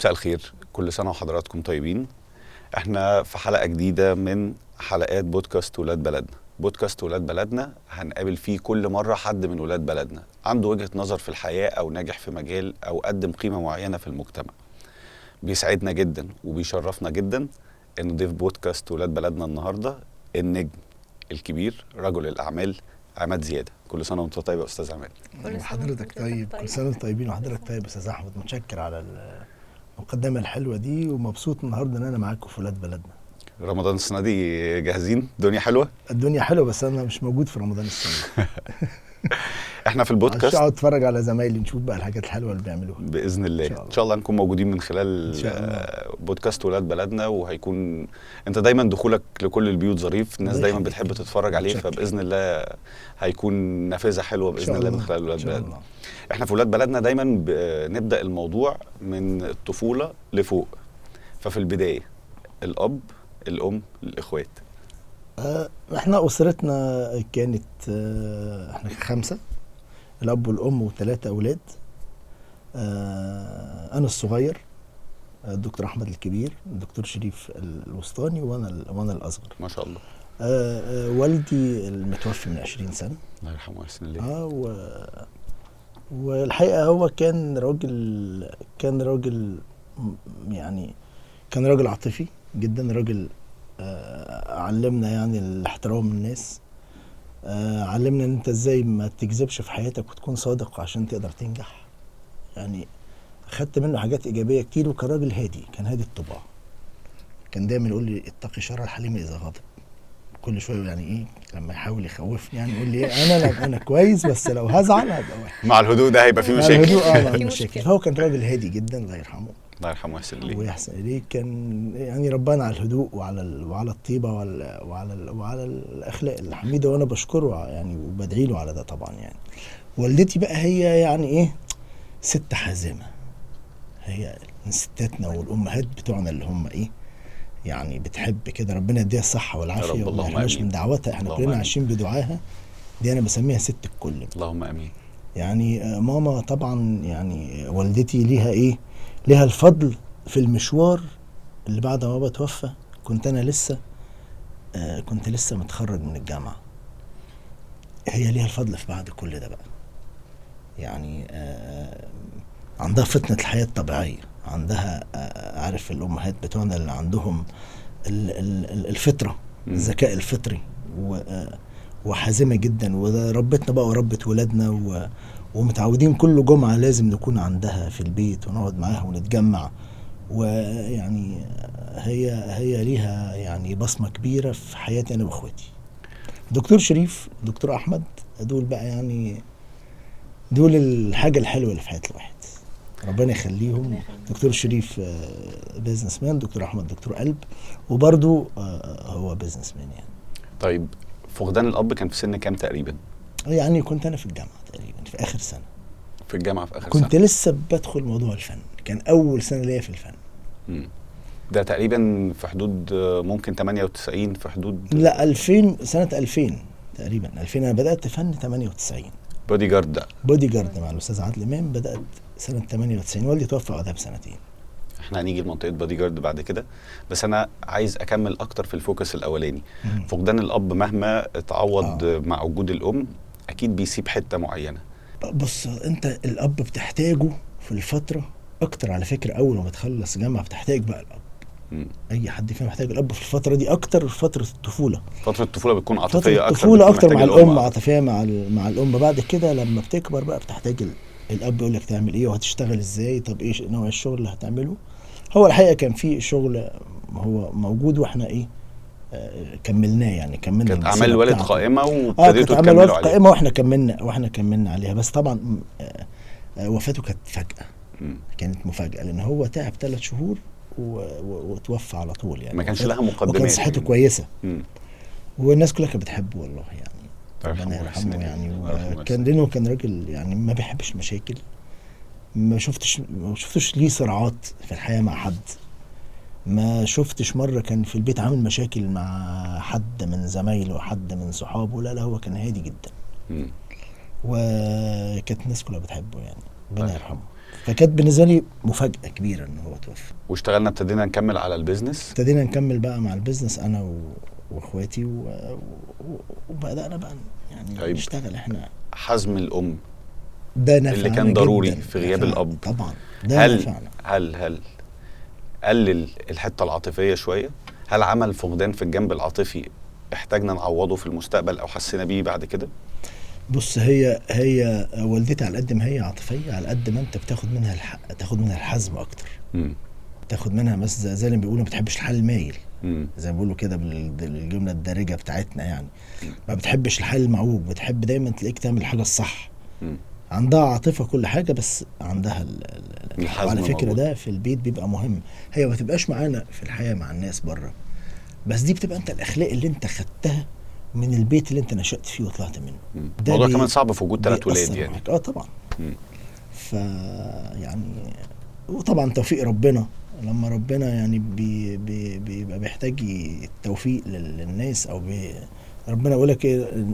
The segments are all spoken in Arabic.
مساء الخير، كل سنة وحضراتكم طيبين. احنا في حلقة جديدة من حلقات بودكاست ولاد بلدنا. بودكاست ولاد بلدنا هنقابل فيه كل مرة حد من ولاد بلدنا عنده وجهة نظر في الحياة أو ناجح في مجال أو قدم قيمة معينة في المجتمع. بيسعدنا جدا وبيشرفنا جدا إن نضيف بودكاست ولاد بلدنا النهاردة النجم الكبير رجل الأعمال عماد زيادة. كل سنة وانت طيب يا أستاذ عماد. وحضرتك طيب. كل سنة وانتم طيبين وحضرتك طيب يا أستاذ أحمد. متشكر على المقدمة الحلوة دي ومبسوط النهاردة إن أنا معاكم في ولاد بلدنا. رمضان السنة دي جاهزين؟ الدنيا حلوة؟ الدنيا حلوة بس أنا مش موجود في رمضان السنة. احنا في البودكاست عشان اقعد اتفرج على زمايلي نشوف بقى الحاجات الحلوة اللي بيعملوها باذن الله. ان شاء الله نكون موجودين من خلال الله. بودكاست ولاد بلدنا، وهيكون انت دايما دخولك لكل البيوت ظريف، الناس دايما بتحب تتفرج عليه، فباذن الله هيكون نافذه حلوه باذن الله من خلال ولاد بلدنا. احنا في ولاد بلدنا دايما بنبدا الموضوع من الطفوله لفوق. ففي البدايه الاب، الام، الاخوات. احنا اسرتنا كانت احنا 5، الاب والام و3 اولاد. انا الصغير، الدكتور احمد الكبير، الدكتور شريف الوسطاني، وانا الاصغر ما شاء الله. والدي المتوفي من 20 سنه الله يرحمه ويحسن اليه. والحقيقه هو كان راجل عاطفي جدا، راجل علمنا يعني الاحترام الناس، علمنا ان انت ازاي ما تكذبش في حياتك وتكون صادق عشان تقدر تنجح. يعني خدت منه حاجات ايجابيه كتير، وكان راجل هادي، كان هادي الطباع. كان دايما يقول لي اتقي شر الحليم اذا غضب. كل شويه يعني ايه لما يحاول يخوفني، يعني يقول لي انا كويس بس لو هزعل هبقى وحش. مع الهدوء ده هيبقى في مشاكل. مع في مشاكل. فهو كان راجل هادي جدا، الله يرحمه. الله يرحمه ويحسن اليه. ويحسن اليه. كان يعني ربنا على الهدوء وعلى الطيبه وعلى الاخلاق الحميده، وانا بشكره يعني وبدعي له على ده طبعا. يعني والدتي بقى هي يعني ايه، ست حازمه. هي ستاتنا والامهات بتوعنا اللي هم ايه يعني بتحب كده، ربنا يديها الصحه والعافيه وما يحرمناش من دعواتها. احنا كلنا عايشين بدعاها دي، انا بسميها ست الكل. اللهم امين. يعني ماما طبعا، يعني والدتي ليها الفضل في المشوار اللي بعد ما بابا توفى. كنت لسه متخرج من الجامعه. هي ليها الفضل في بعد كل ده بقى. يعني عندها فطنة الحياة الطبيعية، عندها عارف الأمهات بتوعنا اللي عندهم الفطرة، الذكاء الفطري، وحازمة جدا. وده ربتنا بقى وربت ولادنا، ومتعودين كل جمعة لازم نكون عندها في البيت ونقعد معاها ونتجمع. ويعني هي ليها يعني بصمة كبيرة في حياتي أنا وأخواتي. دكتور شريف، دكتور أحمد، دول بقى يعني دول الحاجة الحلوة اللي في حياة الواحد، ربنا يخليهم. دكتور شريف بيزنس مان، دكتور أحمد دكتور قلب، وبرضو هو بيزنس مان يعني. طيب فقدان الأب كان في سن كام تقريبا؟ يعني كنت أنا في الجامعة تقريبا في آخر سنة. في الجامعة في آخر كنت سنة. كنت لسه بدخل موضوع الفن، كان أول سنة ليا في الفن. ده تقريبا في حدود ممكن 98 في حدود لا 2000 سنة 2000 تقريبا 2000 أنا بدأت فن 98. بودي جارد مع الأستاذ عادل إمام بدأت سنة 98. والدي توفى بعدها بسنتين. احنا هنيجي لمنطقة بودي جارد بعد كده، بس أنا عايز أكمل أكتر في الفوكس الأولاني. فقدان الأب مهما اتعوض مع وجود الأم أكيد بيسيب حتة معينة. بص انت الاب بتحتاجه في الفتره اكتر على فكره. اول ما بتخلص جامعه بتحتاج بقى الاب. اي حد فينا محتاج الاب في الفتره دي اكتر. فتره الطفوله بتكون عاطفيه اكتر. الطفوله اكتر مع الام، عاطفيه مع الام. بعد كده لما بتكبر بقى بتحتاج الاب يقول لك تعمل ايه وهتشتغل ازاي، طب ايه نوع الشغل اللي هتعمله. هو الحقيقه كان في شغل هو موجود واحنا كملناه. يعني كملنا كانت اعمال الوالد قائمه وابتديتوا تكملوا عليها. قائمه واحنا كملنا عليها. بس طبعا وفاته كانت فجأة. كانت مفاجأة لأن هو تعب 3 شهور وتوفى على طول. يعني ما كانش لها مقدمات. وكان صحته كويسة. والناس كلها كانت بتحبه والله يعني. ربنا يرحمه يعني. وكان لأنه كان راجل يعني ما بيحبش المشاكل. ما شفتش ليه صراعات في الحياة مع حد. ما شفتش مرة كان في البيت عامل مشاكل مع حد من زمايله وحد من صحابه. لا هو كان هادي جدا. وكانت الناس كلها بتحبه يعني، ربنا يرحمه. فكانت بالنسبه لي مفاجاه كبيره ان هو توفى. واشتغلنا ابتدينا نكمل على البيزنس. ابتدينا نكمل بقى مع البيزنس انا واخواتي وبدانا بقى يعني طيب. نشتغل احنا. حزم الام ده اللي كان ضروري في غياب الاب طبعا ده هل نفعنا. هل قلل الحته العاطفيه شويه؟ هل عمل فقدان في الجنب العاطفي احتاجنا نعوضه في المستقبل او حسينا بيه بعد كده؟ بص، هي والدتي على قد ما هي عاطفيه، على قد ما انت بتاخد منها تاخد منها الحزم اكتر. تاخد منها مثلا زي اللي بيقولوا ما بتحبش الحل المايل، زي ما بيقولوا كده بالجمله الدارجه بتاعتنا يعني. ما بتحبش الحل المعوج، بتحب دايما تلاقيك تعمل الحاجه الصح. عندها عاطفه كل حاجه، بس عندها الحزم. وعلى فكره موجود. ده في البيت بيبقى مهم. هي ما تبقاش معانا في الحياه مع الناس بره، بس دي بتبقى انت الاخلاق اللي انت خدتها من البيت اللي انت نشأت فيه وطلعت منه. الموضوع كمان صعب في وجود 3 ولاد يعني. طبعا. يعني وطبعا توفيق ربنا، لما ربنا يعني بيبقى بيحتاج التوفيق للناس، او ربنا يقول لك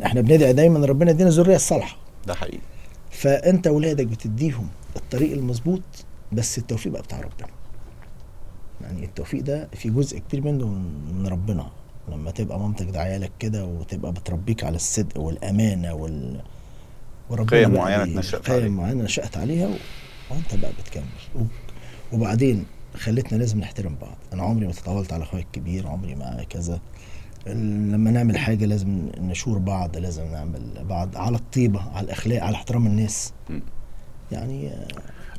احنا بندعي دايما ربنا يدينا الذريه الصالحه. ده حقيقي. فانت ولادك بتديهم الطريق المظبوط، بس التوفيق بقى بتاع ربنا. يعني التوفيق ده في جزء كبير منه من ربنا. لما تبقى مامتك دعايالك كده وتبقى بتربيك على الصدق والامانه وربنا قيم معينه نشأت عليها وانت بقى بتكمل. وبعدين خلتنا لازم نحترم بعض. انا عمري ما تطاولت على اخويا الكبير، عمري ما كذا. لما نعمل حاجه لازم نشور بعض، لازم نعمل بعض على الطيبه، على الاخلاق، على احترام الناس. يعني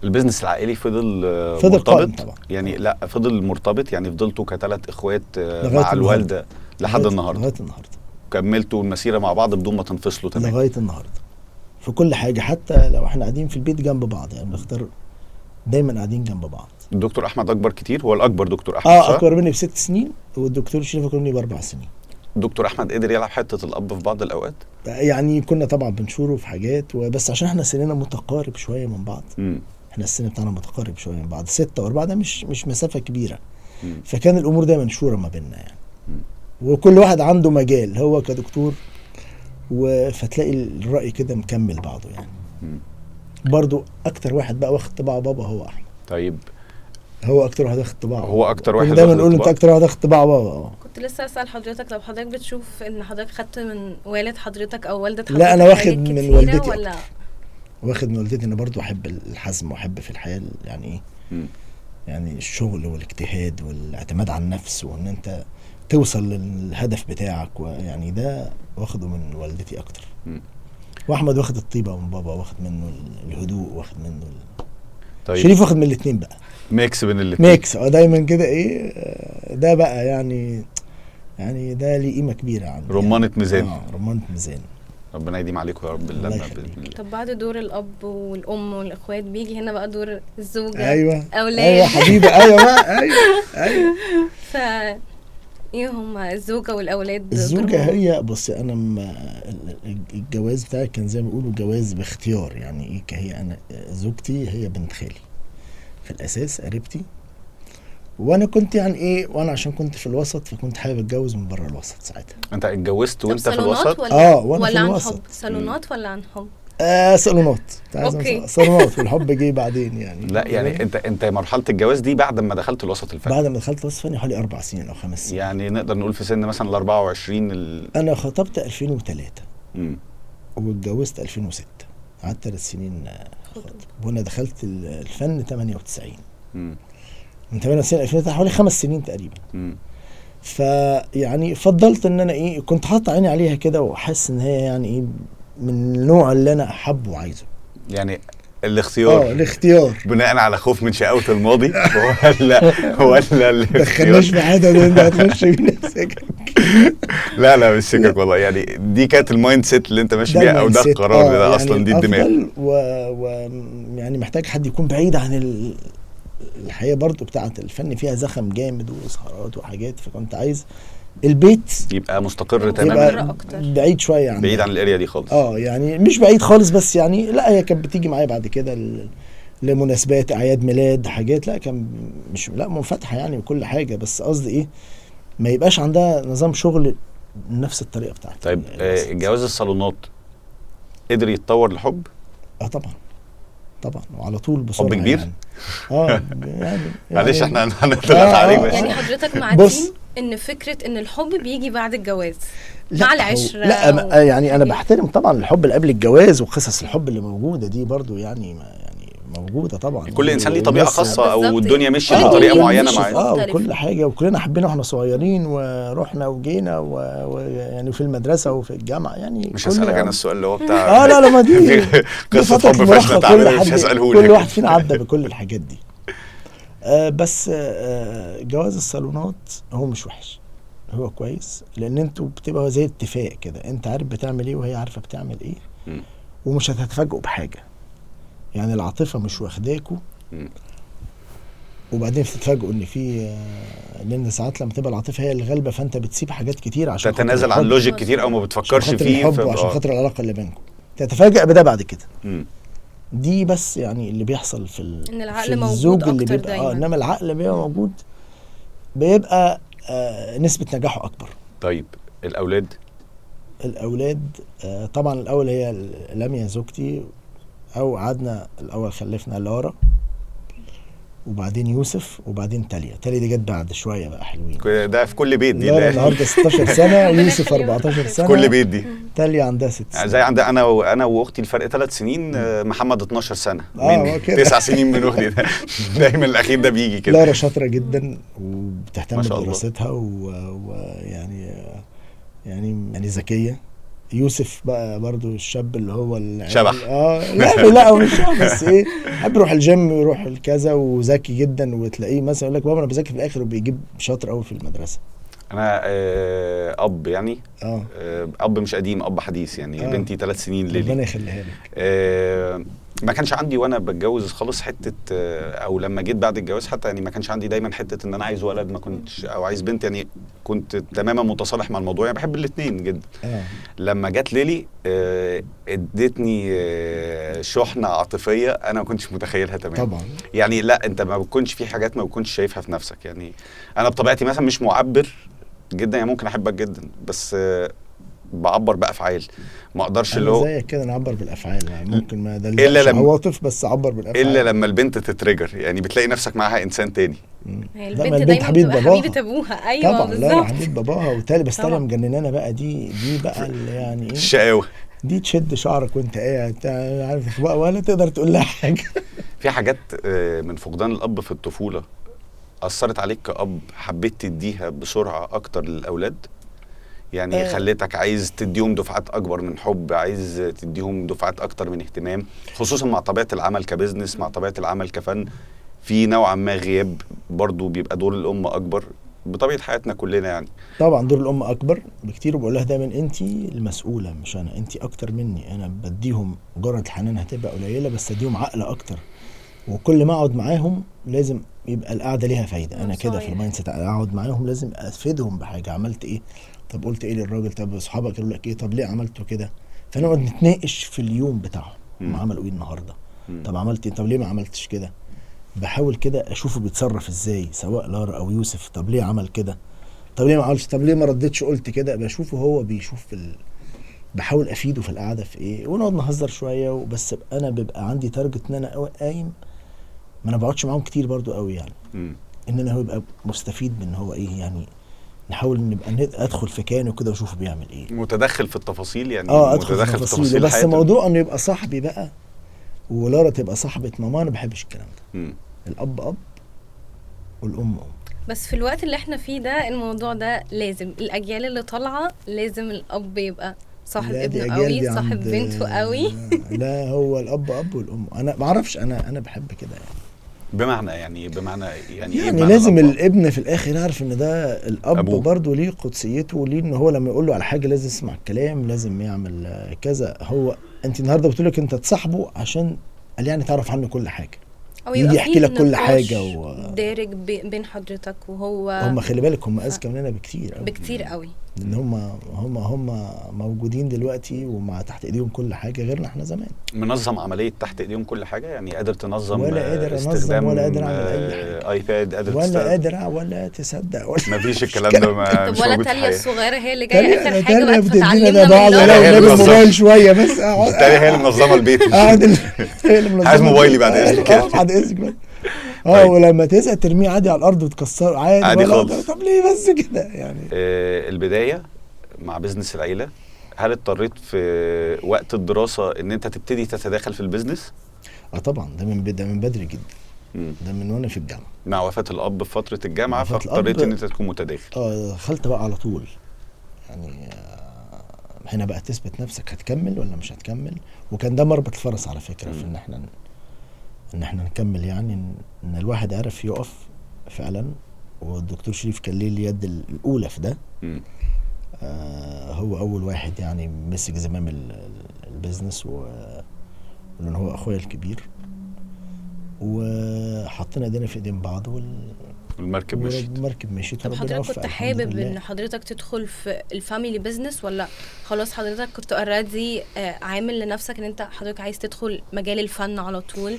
البيزنس العائلي فضل مرتبط طبعا. يعني لا فضل مرتبط، يعني فضلتوا ك3 اخوات مع الوالده لحد النهارده. لغايه النهارده كملتوا المسيره مع بعض بدون ما تنفصلوا تمام لغايه النهارده في كل حاجه. حتى لو احنا قاعدين في البيت جنب بعض، يعني بنختار دايما قاعدين جنب بعض. الدكتور احمد اكبر كتير، هو الاكبر دكتور احمد صح؟ اكبر مني ب6 سنين، والدكتور شريف اكبر مني ب4 سنين. الدكتور احمد قدر يلعب حته الاب في بعض الاوقات؟ يعني كنا طبعا بنشوره في حاجات، وبس عشان احنا سننا متقارب شويه من بعض. احنا السن بتاعنا متقارب شويه من بعض، 6 و4 ده مش مسافه كبيره. فكان الامور دايما مشوره ما بيننا يعني. وكل واحد عنده مجال، هو كدكتور فتلاقي الرأي كده مكمل بعضه يعني. برضو اكتر واحد بقى واخد طباع بابا هو احمد. طيب هو اكتر واحد واخد طباع، هو اكتر واحد دايما نقول انت اكتر واحد واخد طباع بابا. كنت لسه اسال حضرتك، لو حضرتك بتشوف ان حضرتك خدت من والد حضرتك او والده حضرتك؟ لا، انا واخد من والدتي ولا واخد من والدتي. انا برضو احب الحزم، واحب في الحياه يعني ايه، يعني الشغل والاجتهاد والاعتماد على النفس، وان انت توصل للهدف بتاعك. ويعني ده واخده من والدتي اكتر. واحمد واخد الطيبه من بابا، واخد منه الهدوء، واخد منه طيب شريف واخد من الاثنين بقى، ميكس بين الاثنين. ميكس دايما كده ايه. ده بقى يعني ده ليه قيمه كبيره عندي. رمانه ميزان. رمانه ميزان. ربنا يديم عليكم يا رب اللمه باذن الله. طب بعد دور الاب والام والاخوات بيجي هنا بقى دور الزوجه. ايوه اولاد. ايوه حبيبي. ايوه بقى. ايوه ف ايه هم الزوجه والاولاد؟ الزوجه هي بصي، انا الجواز بتاعي كان زي ما بيقولوا جواز باختيار. يعني ايه، هي انا زوجتي هي بنت خالي في الاساس، قريبتي. وانا كنت يعني ايه، وانا عشان كنت في الوسط فكنت حابب اتجوز من بره الوسط ساعتها. انت اتجوزت وانت في الوسط؟ وانا في الوسط. حب صالونات ولا عن حب؟ صالونات. صالونات، والحب جه بعدين يعني. لا يعني انت مرحله الجواز دي بعد ما دخلت الوسط الفني؟ بعد ما دخلت الوسط الفني حوالي 4 سنين او 5 سنين. يعني نقدر نقول في سن مثلا ال 24 انا خطبت 2003 واتجوزت 2006. قعدت 3 سنين خطب. وانا دخلت الفن 98. من 98 ل 2003 حوالي 5 سنين تقريبا. فيعني فضلت ان انا ايه، كنت حاطط عيني عليها كده وحاسس ان هي يعني ايه من النوع اللي انا احبه وعايزه. يعني الاختيار الاختيار بناء على خوف من شقاوة الماضي ولا الاختيار؟ دخلناش في حاجه انت هتخش بينا سكك. لا مش سكك والله. يعني دي كانت المايند سيت اللي انت ماشي بيها، او ده القرار ده يعني اصلا دي الدماغ. يعني محتاج حد يكون بعيد عن الحياه برضو بتاعت الفن، فيها زخم جامد وسهرات وحاجات. فكنت عايز البيت يبقى مستقر تماما، يبقى بعيد شويه عن بعيد عن الاريا دي خالص. يعني مش بعيد خالص، بس يعني لا، هي كانت بتيجي معايا بعد كده لمناسبات، اعياد ميلاد، حاجات. لا كان مش منفتحه يعني وكل حاجه، بس قصدي ايه، ما يبقاش عندها نظام شغل نفس الطريقه بتاعتي. طيب جواز الصالونات قدر يتطور لحب؟ طبعا طبعا، وعلى طول بسرعه. حب كبير؟ يعني معلش احنا هنطلع عليك بس. يعني حضرتك مع بص. الدين ان فكره ان الحب بيجي بعد الجواز لا، مع العشره لا يعني انا بحترم طبعا الحب اللي قبل الجواز وقصص الحب اللي موجوده دي برضو، يعني موجوده طبعا. كل انسان ليه طبيعه خاصه او بالظبط. الدنيا مشيت كل بطريقه الدنيا معينه مشيت. معاه. وكل حاجه، وكلنا حبينا واحنا صغيرين ورحنا وجينا ويعني في المدرسه وفي الجامعه يعني. مش هسألك انا السؤال اللي هو بتاع لا ما دي قصه فترة حب مراهقة، فاشله تعمل كل مش حد- هسأله كل لك. واحد فينا عدى بكل الحاجات دي. بس جواز الصالونات هو مش وحش، هو كويس، لان انتوا بتبقى زي اتفاق كده، انت عارف بتعمل ايه وهي عارفه بتعمل ايه، مم. ومش هتتفاجئوا بحاجه، يعني العاطفه مش واخداكوا. مم. وبعدين بتتفاجئوا ان في لان ساعات لما تبقى العاطفه هي اللي غالبه، فانت بتسيب حاجات كتير عشان خاطر تتنازل عن الحب، لوجيك كتير او ما عشان بتفكرش خاطر فيه الحب وعشان خاطر العلاقه اللي بينكم، تتفاجئ بده بعد كده. مم. دي بس يعني اللي بيحصل في إن العقل في موجود الزوج اللي أكتر بيبقى دايماً. انما العقل بيبقى موجود، بيبقى نسبة نجاحه اكبر. طيب الاولاد؟ الاولاد طبعا الاول هي لميا زوجتي، او قعدنا الاول خلفنا لارا وبعدين يوسف وبعدين تاليا دي جت بعد شويه بقى حلوين. ده في كل بيت دي، لارا لا النهارده 16 سنه ربنا يوسف يخليهم. 14 في سنه كل بيت دي. تاليا عندها 6 يعني سنين. زي عندي انا واختي الفرق 3 سنين، محمد 12 سنه هو كده. 9 سنين من اختي ده. دايما الاخير ده بيجي كده. لارا شاطره جدا وبتهتم ما شاء الله. بدراستها ويعني يعني ذكيه. يوسف بقى برضو الشاب اللي هو شبح. لا مش شبح، بس ايه، حب يروح الجيم ويروح الكذا وذكي جدا، وتلاقيه مثلا يقول لك بابا انا بذاكر في الاخر وبيجيب شاطر قوي في المدرسه. انا اب يعني اه اب مش قديم، اب حديث يعني. بنتي 3 سنين ربنا ليلي. يخليها لك. ما كانش عندي وانا بتجوز خالص حته او لما جيت بعد الجواز حتى، يعني ما كانش عندي دايما حته ان انا عايز ولد، ما كنتش او عايز بنت، يعني كنت تماما متصالح مع الموضوع، يعني بحب الاثنين جدا. لما جت ليلي ادتني شحنه عاطفيه انا ما كنتش متخيلها تماما. طبعا يعني لا، انت ما بتكونش في حاجات ما بتكونش شايفها في نفسك. يعني انا بطبيعتي مثلا مش معبر جدا، يعني ممكن احبك جدا بس بعبر بافعال، ما اقدرش اللي انا هو زيك كده، نعبر بالافعال، يعني ممكن ما ده إلا لما- عواطف، بس اعبر بالافعال. الا لما البنت تتريجر، يعني بتلاقي نفسك معاها انسان تاني. هي لا، ما البنت البنت دايما حبيبة بتبقى باباها. حبيبه ابوها. ايوه طبعا لا بالظبط. حبيب باباها وتالي، بس تالي طبعا. مجننانا بقى، دي بقى اللي يعني ايه، الشقاوه دي تشد شعرك وانت قاعد عارف بقى، ولا تقدر تقول لها حاجه. في حاجات من فقدان الاب في الطفوله اثرت عليك كأب، حبيت تديها بسرعه اكتر للاولاد، يعني خليتك عايز تديهم دفعات اكبر من حب، عايز تديهم دفعات اكتر من اهتمام، خصوصا مع طبيعه العمل كبزنس، مع طبيعه العمل كفن، في نوعا ما غياب برضو بيبقى دور الام اكبر بطبيعه حياتنا كلنا يعني. طبعا دور الام اكبر بكتير، وبقول لها دايما انت المسؤوله مش انا، انت اكتر مني. انا بديهم جرعه الحنان هتبقى قليله، بس اديهم عقل اكتر، وكل ما اقعد معاهم لازم يبقى القعده ليها فايده. انا كده في المايند سيت، اقعد معاهم لازم افيدهم بحاجه، عملت ايه، طب قلت ايه للراجل، طب اصحابك قالوا لك ايه، طب ليه عملتوا كده، فنقعد نتناقش في اليوم بتاعهم، هم عملوا ايه النهارده، طب عملت ايه، طب ليه ما عملتش كده. بحاول كده اشوفه بيتصرف ازاي، سواء لارا او يوسف، طب ليه عمل كده، طب ليه ما عملش، طب ليه ما ردتش قلت كده. بشوفه هو بيشوف بحاول افيده في القعده في ايه، ونقعد نهزر شويه وبس. انا بيبقى عندي تارجت ان انا قايم، ما انا بقعدش معاهم كتير برضو قوي يعني، ان انا هو يبقى مستفيد من هو ايه، يعني نحاول نبقى ادخل في كيانه كده واشوفه بيعمل ايه، متدخل في التفاصيل يعني. ادخل متدخل في التفاصيل، بس حياته. موضوع انه يبقى صاحبي بقى ولارا تبقى صاحبه ماما، انا ما بحبش الكلام ده. الاب اب والام ام. بس في الوقت اللي احنا فيه ده الموضوع ده لازم الاجيال اللي طالعه لازم الاب يبقى صاحب ابنه قوي، صاحب بنته قوي. لا هو الاب اب والام، انا ما اعرفش، انا بحب كده يعني. بمعنى يعني ايه لازم الابن في الاخر يعرف ان ده الاب أبوه. برضه ليه قدسيته، وليه ان هو لما يقول له على حاجه لازم يسمع الكلام، لازم يعمل كذا. هو انت النهارده بتقول لك انت تصاحبه عشان قال يعني تعرف عنه كل حاجه، او يجي يحكي لك كل حاجه دارج بين حضرتك وهو. هم خلي بالك هم اذكى مننا بكتير قوي بكتير قوي. لان هم موجودين دلوقتي ومع تحت ايديهم كل حاجه غيرنا احنا زمان. منظم عمليه تحت ايديهم كل حاجه، يعني قادر تنظم ولا قادر انظم ولا قادر اعمل اي حاجه، ايباد قادر ولا قادر ولا تصدق ولا مفيش الكلام ده، ما طب مش ولا موجود في تاليا الحياه. الصغيره هي اللي جايه اخر حاجه تانية بقى بتدينا فتعلمنا ده بعض، من لا هي والنبي المنظمة. الموبايل شويه بس بالتالي هي اللي منظمه البيت. هي اللي منظمة عايز موبايلي البيت. بعد إذنك كده. بعد اذنك بس. طيب. ولما تزهق ترميه عادي على الارض وتكسره عادي، عادي ولا خالص. طب ليه بس كده يعني. البدايه مع بزنس العيله، هل اضطريت في وقت الدراسه ان انت تبتدي تتداخل في البيزنس؟ طبعا ده من بدري جدا. مم. ده من وانا في الجامعه. مع وفاه الاب في فتره الجامعه وفاة فاضطريت الأب. ان انت تكون متداخل. دخلت بقى على طول يعني. هنا بقى تثبت نفسك هتكمل ولا مش هتكمل. وكان ده مربط الفرس على فكره في ان احنا نكمل، يعني ان الواحد عرف يقف فعلا. والدكتور شريف كان ليه اليد الاولى في ده. هو اول واحد يعني مسك زمام البيزنس، لان هو اخويا الكبير، وحطينا ايدينا في ايدين بعض والمركب مشيت. والمركب مشيت. طب حضرتك كنت حابب ان حضرتك تدخل في الفاميلي بيزنس، ولا خلاص حضرتك كنت اوريدي عامل لنفسك ان انت حضرتك عايز تدخل مجال الفن على طول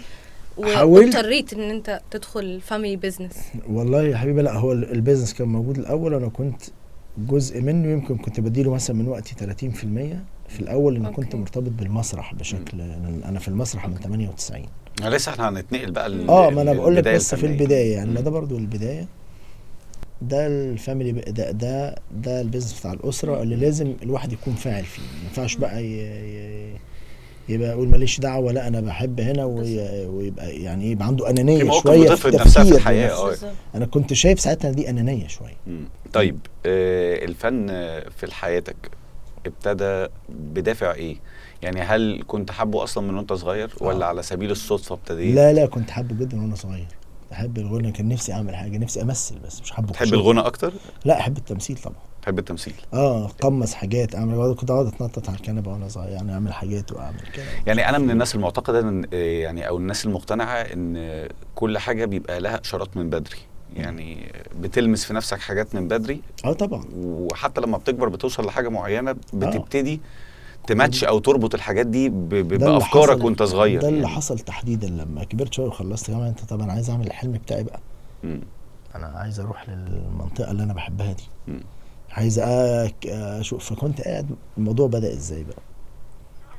واضطريت ان انت تدخل الفاميلي بيزنس؟ والله يا حبيبي لا، هو البيزنس كان موجود الاول، انا كنت جزء منه، يمكن كنت بديله مثلا من وقتي 30% في الاول، ان كنت مرتبط بالمسرح بشكل. انا في المسرح من 98. لسه احنا هنتنقل بقى ما انا بقول لك بس في البدايه يعني. ما ده برضو البدايه، ده الفاميلي ده البيزنس بتاع الاسره اللي لازم الواحد يكون فاعل فيه. ما ينفعش بقى يبقى يقول ماليش دعوه، لا انا بحب هنا، ويبقى يعني يبقى عنده انانيه شويه في نفسها في الحياه. انا كنت شايف ساعتها دي انانيه شويه. طيب الفن في حياتك ابتدى بدافع ايه؟ يعني هل كنت حابه اصلا من وانت صغير ولا على سبيل الصدفه ابتديت؟ لا كنت حابه جدا وانا صغير. احب الغنى، كان نفسي اعمل حاجه، نفسي امثل، بس مش حابه. تحب الغنى اكتر؟ لا احب التمثيل طبعا. تحب التمثيل؟ قمص حاجات اعمل. كنت اقعد اتنطط على الكنبه وانا صغير، يعني اعمل حاجات واعمل كده. يعني انا من الناس المعتقده يعني او الناس المقتنعه ان كل حاجه بيبقى لها اشارات من بدري، يعني بتلمس في نفسك حاجات من بدري. طبعا. وحتى لما بتكبر بتوصل لحاجه معينه بتبتدي تماتش او تربط الحاجات دي بافكارك وانت صغير. ده اللي حصل تحديدا لما كبرت شويه وخلصت جامعه. انت طبعا عايز اعمل الحلم بتاعي بقى. انا عايز اروح للمنطقه اللي انا بحبها دي. عايز اشوف. فكنت قاعد، الموضوع بدأ ازاي بقى.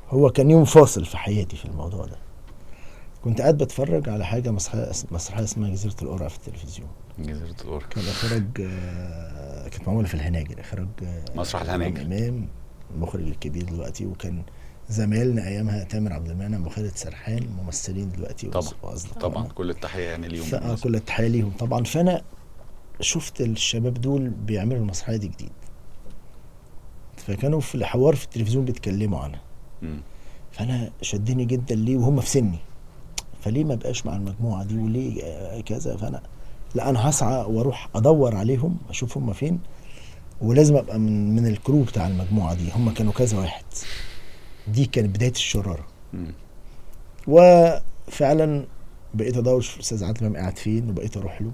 هو كان يوم فاصل في حياتي في الموضوع ده. كنت قاعد بتفرج على حاجه مسرحيه اسمها جزيره القرى في التلفزيون. جزيره القرى كان اخراج كانت معموله في الهناجر، اخراج مسرح الهناجر. امام المخرج الكبير دلوقتي، وكان زمايلنا ايامها تامر عبد المنعم وخالد سرحان ممثلين دلوقتي طبعا كل التحيه يعني ليهم. كل التحيه ليهم طبعا. فانا شفت الشباب دول بيعملوا المسرحيه دي جديد، فكانوا في الحوار في التلفزيون بيتكلموا عنها. فانا شدني جدا ليه وهم في سني، فليه ما بقاش مع المجموعه دي وليه كذا. فانا لا، انا هسعى واروح ادور عليهم اشوف هم فين، ولازم ابقى من الكرو بتاع المجموعه دي. هم كانوا كذا واحد، دي كانت بدايه الشراره. وفعلا بقيت ادور اشوف استاذ عادل امام قاعد فين، وبقيت اروح له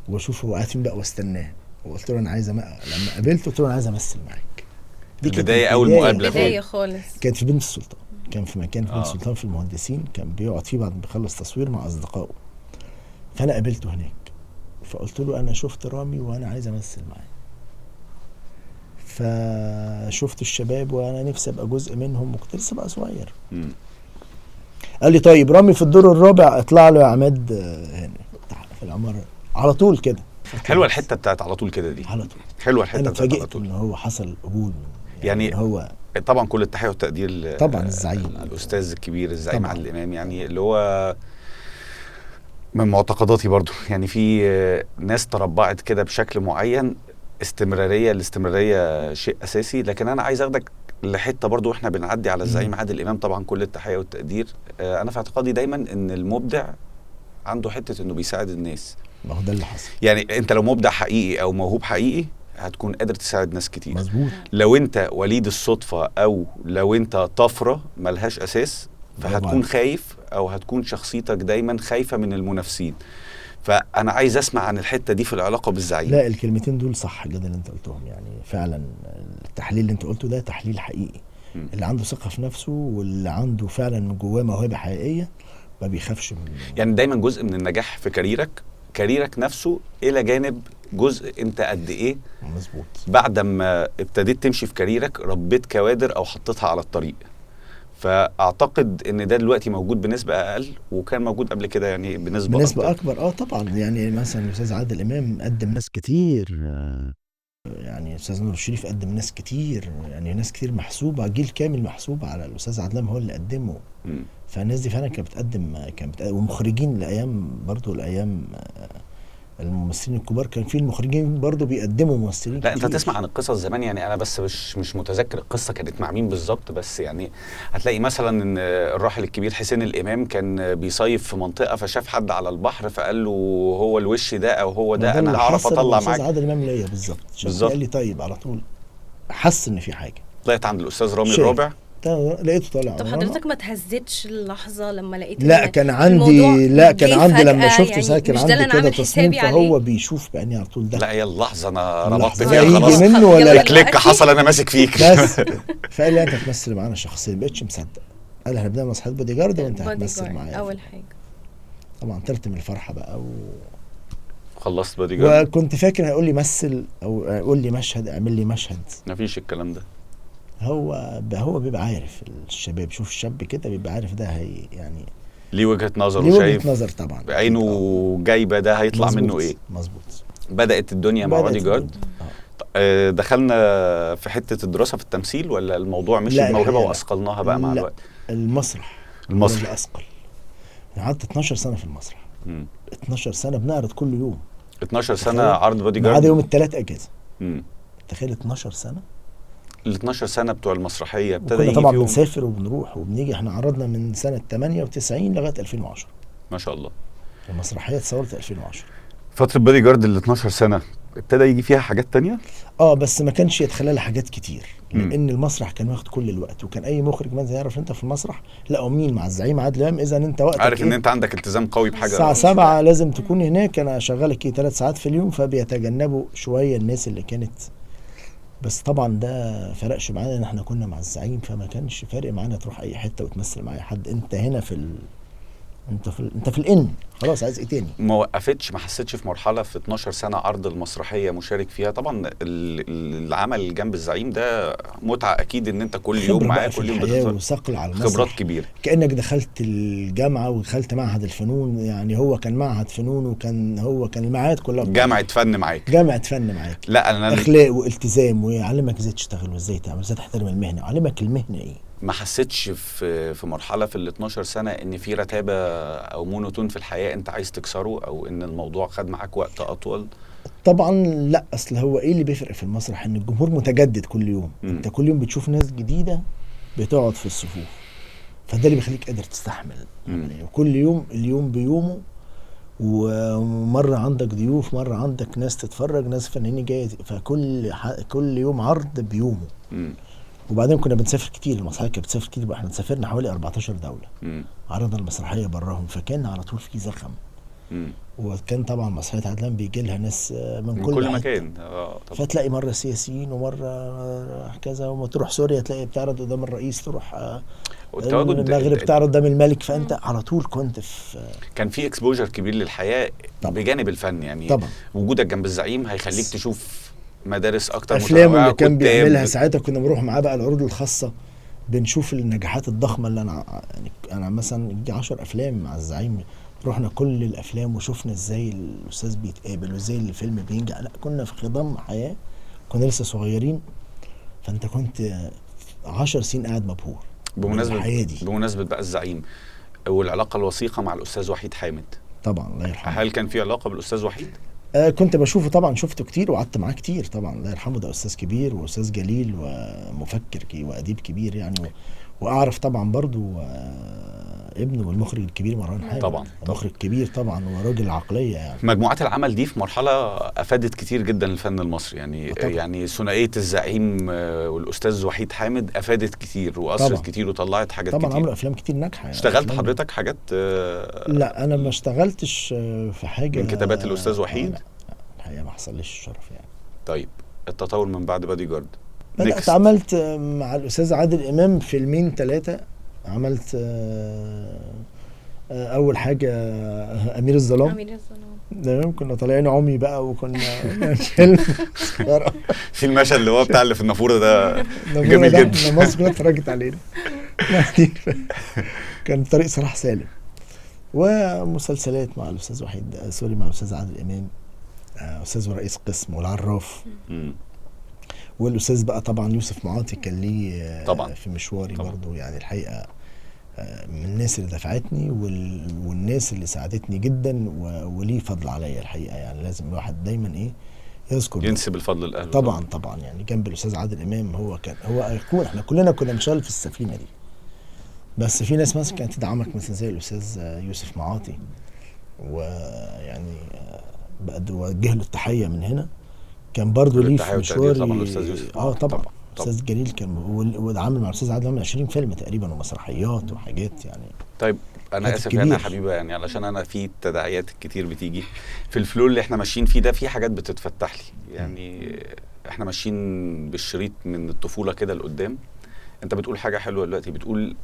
واشوف هو قاعد فين بقى واستناه. وقلت له انا عايز لما قابلته قلت له انا عايز امثل معاك. دي بدايه اول مقابله بدايه خالص. كانت في بنت السلطان، كان في مكان في بنت السلطان في المهندسين، كان بيقعد فيه بعد ما بيخلص تصوير مع اصدقائه. فانا قابلته هناك، فقلت له انا شفت رامي وانا عايز امثل معاه. فشفت الشباب وانا نفسي ابقى جزء منهم، وكنت لسه بقى صغير. قال لي طيب رامي في الدور الرابع، اطلع له يا عماد هنا في العماره على طول كده. حلوه الحته بتاعت على طول كده دي. على طول حلوه الحته بتاعت على طول. انا اتفاجئت ان هو حصل قبول يعني هو طبعا كل التحيه والتقدير طبعا الزعيم الاستاذ الكبير الزعيم عادل امام، يعني اللي هو من معتقداتي برضو. يعني في ناس تربعت كده بشكل معين، الاستمراريه شيء اساسي. لكن انا عايز اخدك لحته برضو واحنا بنعدي على الزعيم عادل امام، طبعا كل التحيه والتقدير. انا في اعتقادي دايما ان المبدع عنده حته انه بيساعد الناس. ما هو ده اللي حصل. يعني انت لو مبدع حقيقي او موهوب حقيقي هتكون قادر تساعد ناس كتير. مظبوط. لو انت وليد الصدفه او لو انت طفره ملهاش اساس، فهتكون خايف او هتكون شخصيتك دايما خايفه من المنافسين. فانا عايز اسمع عن الحته دي في العلاقه بالزعيم. لا الكلمتين دول صح جدا اللي انت قلتهم، يعني فعلا التحليل اللي انت قلته ده تحليل حقيقي. اللي عنده ثقه في نفسه واللي عنده فعلا جواه موهبه حقيقيه ما بيخافش من يعني دايما جزء من النجاح في كاريرك نفسه الى جانب جزء انت قد ايه مظبوط بعد ما ابتديت تمشي في كاريرك ربيت كوادر او حطيتها على الطريق. فاعتقد ان ده دلوقتي موجود بنسبه اقل، وكان موجود قبل كده يعني بنسبه اكبر. طبعا يعني مثلا الاستاذ عادل امام قدم ناس كتير، يعني الاستاذ نور الشريف قدم ناس كتير، يعني ناس كتير محسوبه، جيل كامل محسوب على الاستاذ عادل امام هو اللي قدمه. فالناس دي فعلا كانت بتقدم ومخرجين الايام برضو، الايام الممثلين الكبار كان في المخرجين برضو بيقدموا ممثلين لا كتير. انت تسمع عن القصص زمان، يعني انا بس مش متذكر القصه كانت مع مين بالظبط، بس يعني هتلاقي مثلا ان الراحل الكبير حسين الامام كان بيصيف في منطقه فشاف حد على البحر فقال له هو الوش ده او هو ده انا هعرف اطلع معاك. الاستاذ عادل امام ليا بالظبط قال لي طيب على طول حس ان في حاجه. طلعت عند الاستاذ رامي الرابع لقيته طالع. طب حضرتك ما تهزتش اللحظه لما لقيت لا كان عندي لما شفته يعني ساكن عندي كده تصميم، فهو بيشوف بعيني على طول ده. لا هي اللحظه انا ربطت فيها خلاص منه ولا لا كليك حصل انا ماسك فيك بس فقال لي انت هتمثل معانا شخصيه، ما بقتش مصدق. قال احنا بدنا مسرحيه بودي جارد وانت هتمثل معايا اول حاجه. طبعا طرت من الفرحه بقى خلصت بودي جارد، وكنت فاكر هيقول لي مثل او قول لي مشهد، اعمل لي مشهد. مفيش الكلام ده. هو بيبقى عارف، الشباب شوف الشاب كده بيبقى عارف ده هي يعني ليه وجهة نظر وشايف وشايف نظر طبعا بعينه جايبه ده هيطلع مزبوط. منه ايه. مظبوط. بدأت الدنيا مع بودي جارد. دخلنا في حتة الدراسة في التمثيل ولا الموضوع مش الموهبة واثقلناها بقى مع الوقت؟ المسرح اللي اثقل. انا قعدت 12 سنة في المسرح. 12 سنة بنعرض كل يوم. 12 سنة عرض بودي جارد. بعد يوم الثلاث اجازة. تخيل 12 سنة. ال 12 سنة بتوع المسرحية ابتدى يجي طبعا بنسافر وبنروح وبنيجي. احنا عرضنا من سنة 98 لغاية 2010. ما شاء الله. المسرحية اتصورت 2010. فترة بودي جارد ال 12 سنة ابتدى يجي فيها حاجات تانية؟ بس ما كانش يتخلى لها حاجات كتير، لان المسرح كان واخد كل الوقت، وكان اي مخرج مثلا يعرف انت في المسرح لا امين مع الزعيم عادل امام، اذا انت وقتك عارف ان انت عندك التزام قوي بحاجة. الساعة 7 لازم تكون هناك. انا شغالك 3 ساعات في اليوم، فبيتجنبوا شوية الناس اللي كانت. بس طبعا ده فرقش معانا ان احنا كنا مع الزعيم، فما كانش فارق معانا تروح اي حته وتمثل مع اي حد. انت هنا انت في الان خلاص، عايز ايه تاني؟ ما وقفتش، ما حسيتش في مرحله في 12 سنه عرض المسرحيه مشارك فيها؟ طبعا العمل جنب الزعيم ده متعه اكيد، ان انت كل يوم معاه، كل يوم بتتفرج وثقل على المسرح، خبرات كبيره، كانك دخلت الجامعه ودخلت معهد الفنون. يعني هو كان معهد فنون، وكان المعاهد كلها جامعه فن معاك. لا انا اخلاق والتزام، ويعلمك ازاي تشتغل وازاي تعمل، ازاي تحترم المهنه، ويعلمك المهنه ايه. ما حسيتش في مرحله في ال 12 سنه ان في رتابه او مونوتون في الحياه انت عايز تكسره، او ان الموضوع خد معاك وقت اطول؟ طبعا لا. اصل هو ايه اللي بيفرق في المسرح؟ ان الجمهور متجدد كل يوم. انت كل يوم بتشوف ناس جديده بتقعد في الصفوف، فده اللي بيخليك قادر تستحمل. يعني كل يوم اليوم بيومه، ومره عندك ضيوف، مره عندك ناس تتفرج، ناس فنانين جايه، فكل يوم عرض بيومه. وبعدين كنا بنسافر كتير، المسرحيه كانت بتسافر كتير بقى. احنا سافرنا حوالي 14 دوله. عرضنا المسرحيه براهم، فكان على طول في زخم. وكان طبعا مسرحيه عادل امام بيجي لها ناس من كل مكان. فتلاقي مره سياسيين ومره كذا، وما تروح سوريا تلاقي بتعرض قدام الرئيس، تروح المغرب بتعرض قدام الملك. فانت على طول كنت في كان في اكسبوجر كبير للحياه طبعا. بجانب الفن يعني طبعا. وجودك جنب الزعيم هيخليك تشوف مدارس اكتر، افلامه اللي كان بيعملها ساعتها. كنا بنروح معاه بقى العروض الخاصه، بنشوف النجاحات الضخمه اللي انا مثلا يجي 10 افلام مع الزعيم، رحنا كل الافلام وشفنا ازاي الاستاذ بيتقابل وازاي الفيلم بينجح. لا كنا في خضم حياه، كنا لسه صغيرين. فانت كنت 10 سنين قاعد مبهور بمناسبه بقى الزعيم والعلاقه الوثيقه مع الاستاذ وحيد حامد. طبعا الله يرحمه. هل كان في علاقه بالاستاذ وحيد؟ كنت بشوفه طبعا، شفته كتير وقعدت معاه كتير طبعا. الله يرحمه، ده استاذ كبير واستاذ جليل ومفكر واديب كبير يعني. واعرف طبعا برضو ابنه والمخرج الكبير مروان حامد طبعا مخرج كبير طبعا وراجل عقليه يعني. مجموعات العمل دي في مرحله افادت كتير جدا الفن المصري يعني طبعا. يعني ثنائيه الزعيم والاستاذ وحيد حامد افادت كتير واثرت كتير وطلعت حاجات طبعا كتير. عملوا افلام كتير ناجحه يعني. اشتغلت حضرتك حاجات لا انا ما اشتغلتش في حاجه من كتابات الاستاذ وحيد؟ لا الحقيقه ما حصلش الشرف يعني. طيب التطور من بعد بادي جارد؟ بدأت عملت مع الأستاذ عادل إمام فيلمين 3. عملت أول حاجة أمير الظلام. تمام. كنا طالعين عمي بقى وكنا فيلم في المشهد اللي هو بتاع اللي في النافورة ده جميل جدا. مصر كلها اتفرجت علينا. كان طريق صلاح سالم. ومسلسلات مع الأستاذ وحيد سوري مع الأستاذ عادل إمام، أستاذ ورئيس قسم والعراف. والاستاذ بقى طبعا يوسف معاطي كان ليه طبعا في مشواري برضو يعني الحقيقه من الناس اللي دفعتني والناس اللي ساعدتني جدا وليه فضل عليا الحقيقه يعني. لازم الواحد دايما يذكر ينسب الفضل لاهله. طبعا يعني جنب الاستاذ عادل امام هو ايقونه. احنا كلنا كنا بنشتغل في السفينه دي، بس في ناس مثلا كانت تدعمك مثلا زي الاستاذ يوسف معاطي، ويعني بوجه له التحيه من هنا. كان برضو ليه في مشواري طبعا الاستاذ يوسف. طبعا استاذ جليل كان وعامل مع الاستاذ عادل 20 فيلم تقريبا ومسرحيات وحاجات يعني. طيب انا اسف يعني يا حبيبه يعني علشان انا في تداعيات كتير بتيجي في الفلو اللي احنا ماشيين فيه ده، في حاجات بتتفتح لي يعني. احنا ماشيين بالشريط من الطفوله كده لقدام. انت بتقول حاجه حلوه دلوقتي، بتقول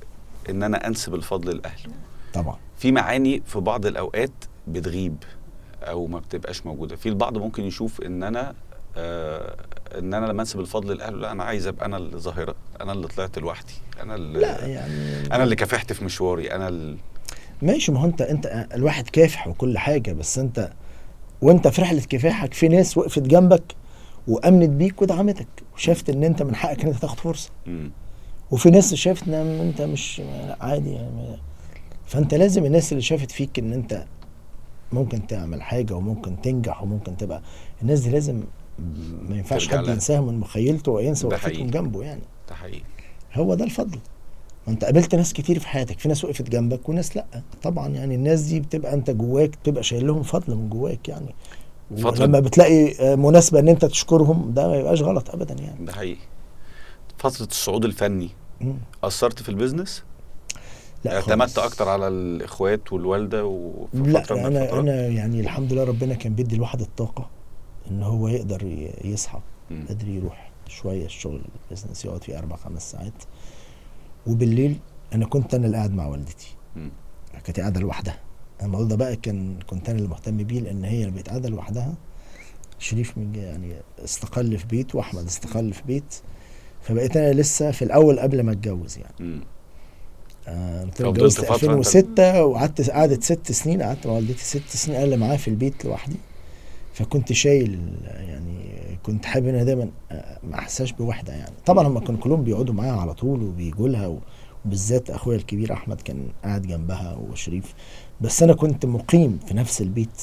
ان انا انسب الفضل لاهله. طبعا في معاني في بعض الاوقات بتغيب او ما بتبقاش موجوده. في البعض ممكن يشوف ان انا لما انسب الفضل لاهله، لا انا عايز ابقى انا الظاهره، انا اللي طلعت لوحدي، انا اللي لا يعني انا اللي كافحت في مشواري، ماشي. ما هو انت الواحد كافح وكل حاجه، بس وانت في رحله كفاحك في ناس وقفت جنبك وامنت بيك ودعمتك وشافت ان انت من حقك ان انت تاخد فرصه. وفي ناس شافت ان انت مش عادي يعني. فانت لازم الناس اللي شافت فيك ان انت ممكن تعمل حاجه وممكن تنجح وممكن تبقى، الناس دي لازم ما ينفعش حد ينساها من مخيلته وينسى وقفتهم جنبه يعني. ده حقيقي. هو ده الفضل. انت قابلت ناس كتير في حياتك، في ناس وقفت جنبك وناس لا. طبعا يعني الناس دي بتبقى انت جواك بتبقى شايل لهم فضل من جواك يعني. لما بتلاقي مناسبه ان انت تشكرهم ده ما يبقاش غلط ابدا يعني. ده حقيقي. فتره الصعود الفني اثرت في البيزنس؟ لا اعتمدت اكتر على الاخوات والوالده وفي فتره من الفترات؟ لا انا يعني الحمد لله ربنا كان بيدي الواحد الطاقه ان هو يقدر يصحى بدري، يروح شويه الشغل البيزنس يقعد فيه 4-5 ساعات، وبالليل انا كنت انا اللي قاعد مع والدتي. كانت قاعده لوحدها. الموضوع ده بقى كنت انا اللي مهتم بيه، لان هي اللي بقت قاعده لوحدها. شريف من يعني استقل في بيت واحمد استقل في بيت، فبقيت انا لسه في الاول قبل ما اتجوز يعني. اتجوزت في 2006 وقعدت 6 سنين قعدت مع والدتي 6 سنين انا اللي معاها في البيت لوحدي. فكنت شايل يعني كنت حابب ان دايما ما احساش بوحده يعني. طبعا هم كانوا كلهم بيقعدوا معاها على طول وبيجوا لها، وبالذات اخويا الكبير احمد كان قاعد جنبها وشريف، بس انا كنت مقيم في نفس البيت.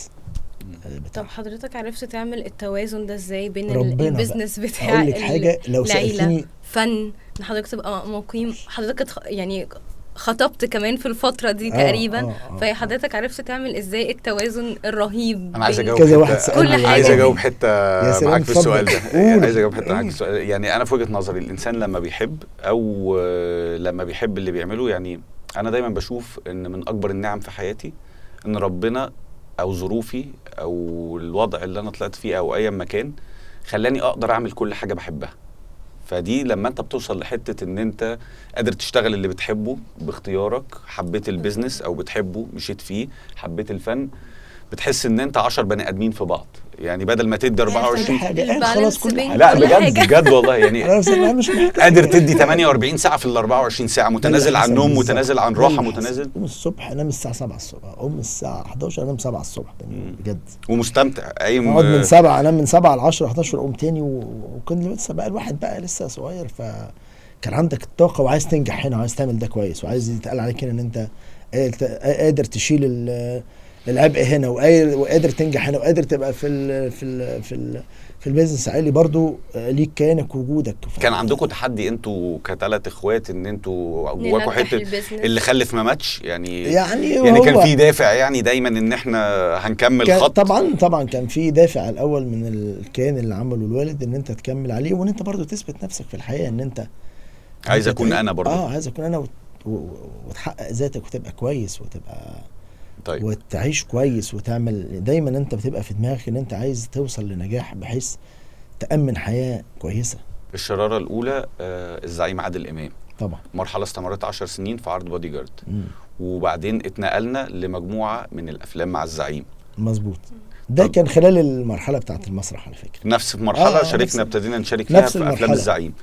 طب حضرتك عرفت تعمل التوازن ده ازاي بين البيزنس بتاع اقول لك حاجه لو سالتني فن ان حضرتك تبقى مقيم؟ حضرتك يعني خطبت كمان في الفترة دي تقريبا. فحضرتك عرفت تعمل ازاي التوازن الرهيب؟ انا عايز اجاوب كذا واحد سألني عايز اجاوب حته معاك في السؤال ده. عايز اجاوب حته معاك في السؤال. يعني انا في وجهة نظري الانسان لما بيحب او لما بيحب اللي بيعمله، يعني انا دايما بشوف ان من اكبر النعم في حياتي ان ربنا او ظروفي او الوضع اللي انا طلعت فيه او اي مكان خلاني اقدر اعمل كل حاجة بحبها. فدي لما انت بتوصل لحتة ان انت قادر تشتغل اللي بتحبه باختيارك، حبيت البيزنس او بتحبه مشيت فيه، حبيت الفن، بتحس ان انت 10 بني ادمين في بعض. يعني بدل ما تدي 24 خلاص كل حاجة. لا بجد والله يعني قادر تدي 48 ساعة في ال 24 ساعة، متنازل عن نوم، متنازل عن راحة، متنازل. الصبح انام الساعة 7 الصبح، اقوم الساعة 11 انام 7 الصبح تاني بجد. ومستمتع قايم اقعد من 7 انام من 7 ل 10 11 اقوم تاني. وكنت لسه بقى الواحد بقى لسه صغير، فكان عندك الطاقة وعايز تنجح هنا وعايز تعمل ده كويس وعايز يتقال عليك ان انت قادر تشيل العبء هنا وقادر تنجح هنا وقادر تبقى في البيزنس عالي برضو ليك كيانك وجودك. كان عندكم تحدي انتوا كثلاث اخوات ان انتوا جواكم ننجح حته البيزنس. اللي خلف ما ماتش يعني يعني كان في دافع يعني دايما ان احنا هنكمل خط؟ طبعا كان في دافع الاول من الكيان اللي عمله الوالد ان انت تكمل عليه، وان انت برضو تثبت نفسك في الحياه، ان انت عايز اكون انا برضو. عايز اكون انا وتحقق ذاتك وتبقى كويس وتبقى طيب وتعيش كويس وتعمل. دايما انت بتبقى في دماغك ان انت عايز توصل لنجاح بحيث تأمن حياة كويسة. الشرارة الأولى الزعيم عادل إمام، طبعا مرحلة استمرت 10 سنين في عرض بودي جارد، وبعدين اتنقلنا لمجموعة من الأفلام مع الزعيم. مظبوط. ده كان خلال المرحلة بتاعت المسرح على فكرة. نفس مرحلة شاركنا، ابتدينا نشارك فيها في أفلام الزعيم.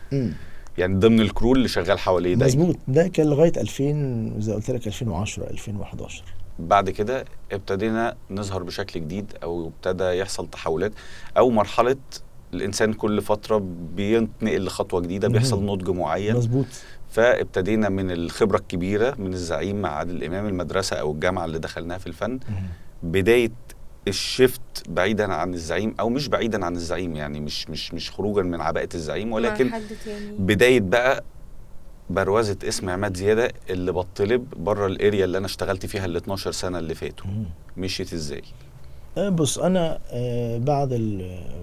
يعني ضمن الكرو اللي شغال حواليه دايما. مظبوط. ده كان لغاية 2000 زي قلت لك 2010 2011. بعد كده ابتدينا نظهر بشكل جديد، أو ابتدى يحصل تحولات، أو مرحلة الإنسان كل فترة بينتقل لخطوة جديدة، بيحصل نضج معين. مظبوط. فابتدينا من الخبرة الكبيرة من الزعيم مع عادل إمام، المدرسة أو الجامعة اللي دخلناها في الفن، بداية الشفت بعيدا عن الزعيم، او مش بعيدا عن الزعيم يعني مش خروجا من عباءة الزعيم، ولكن بداية بقى بروزة اسم عماد زيادة اللي بطلب بره الاريا اللي انا اشتغلت فيها ال 12 سنة اللي فاتوا. مشيت ازاي؟ بص انا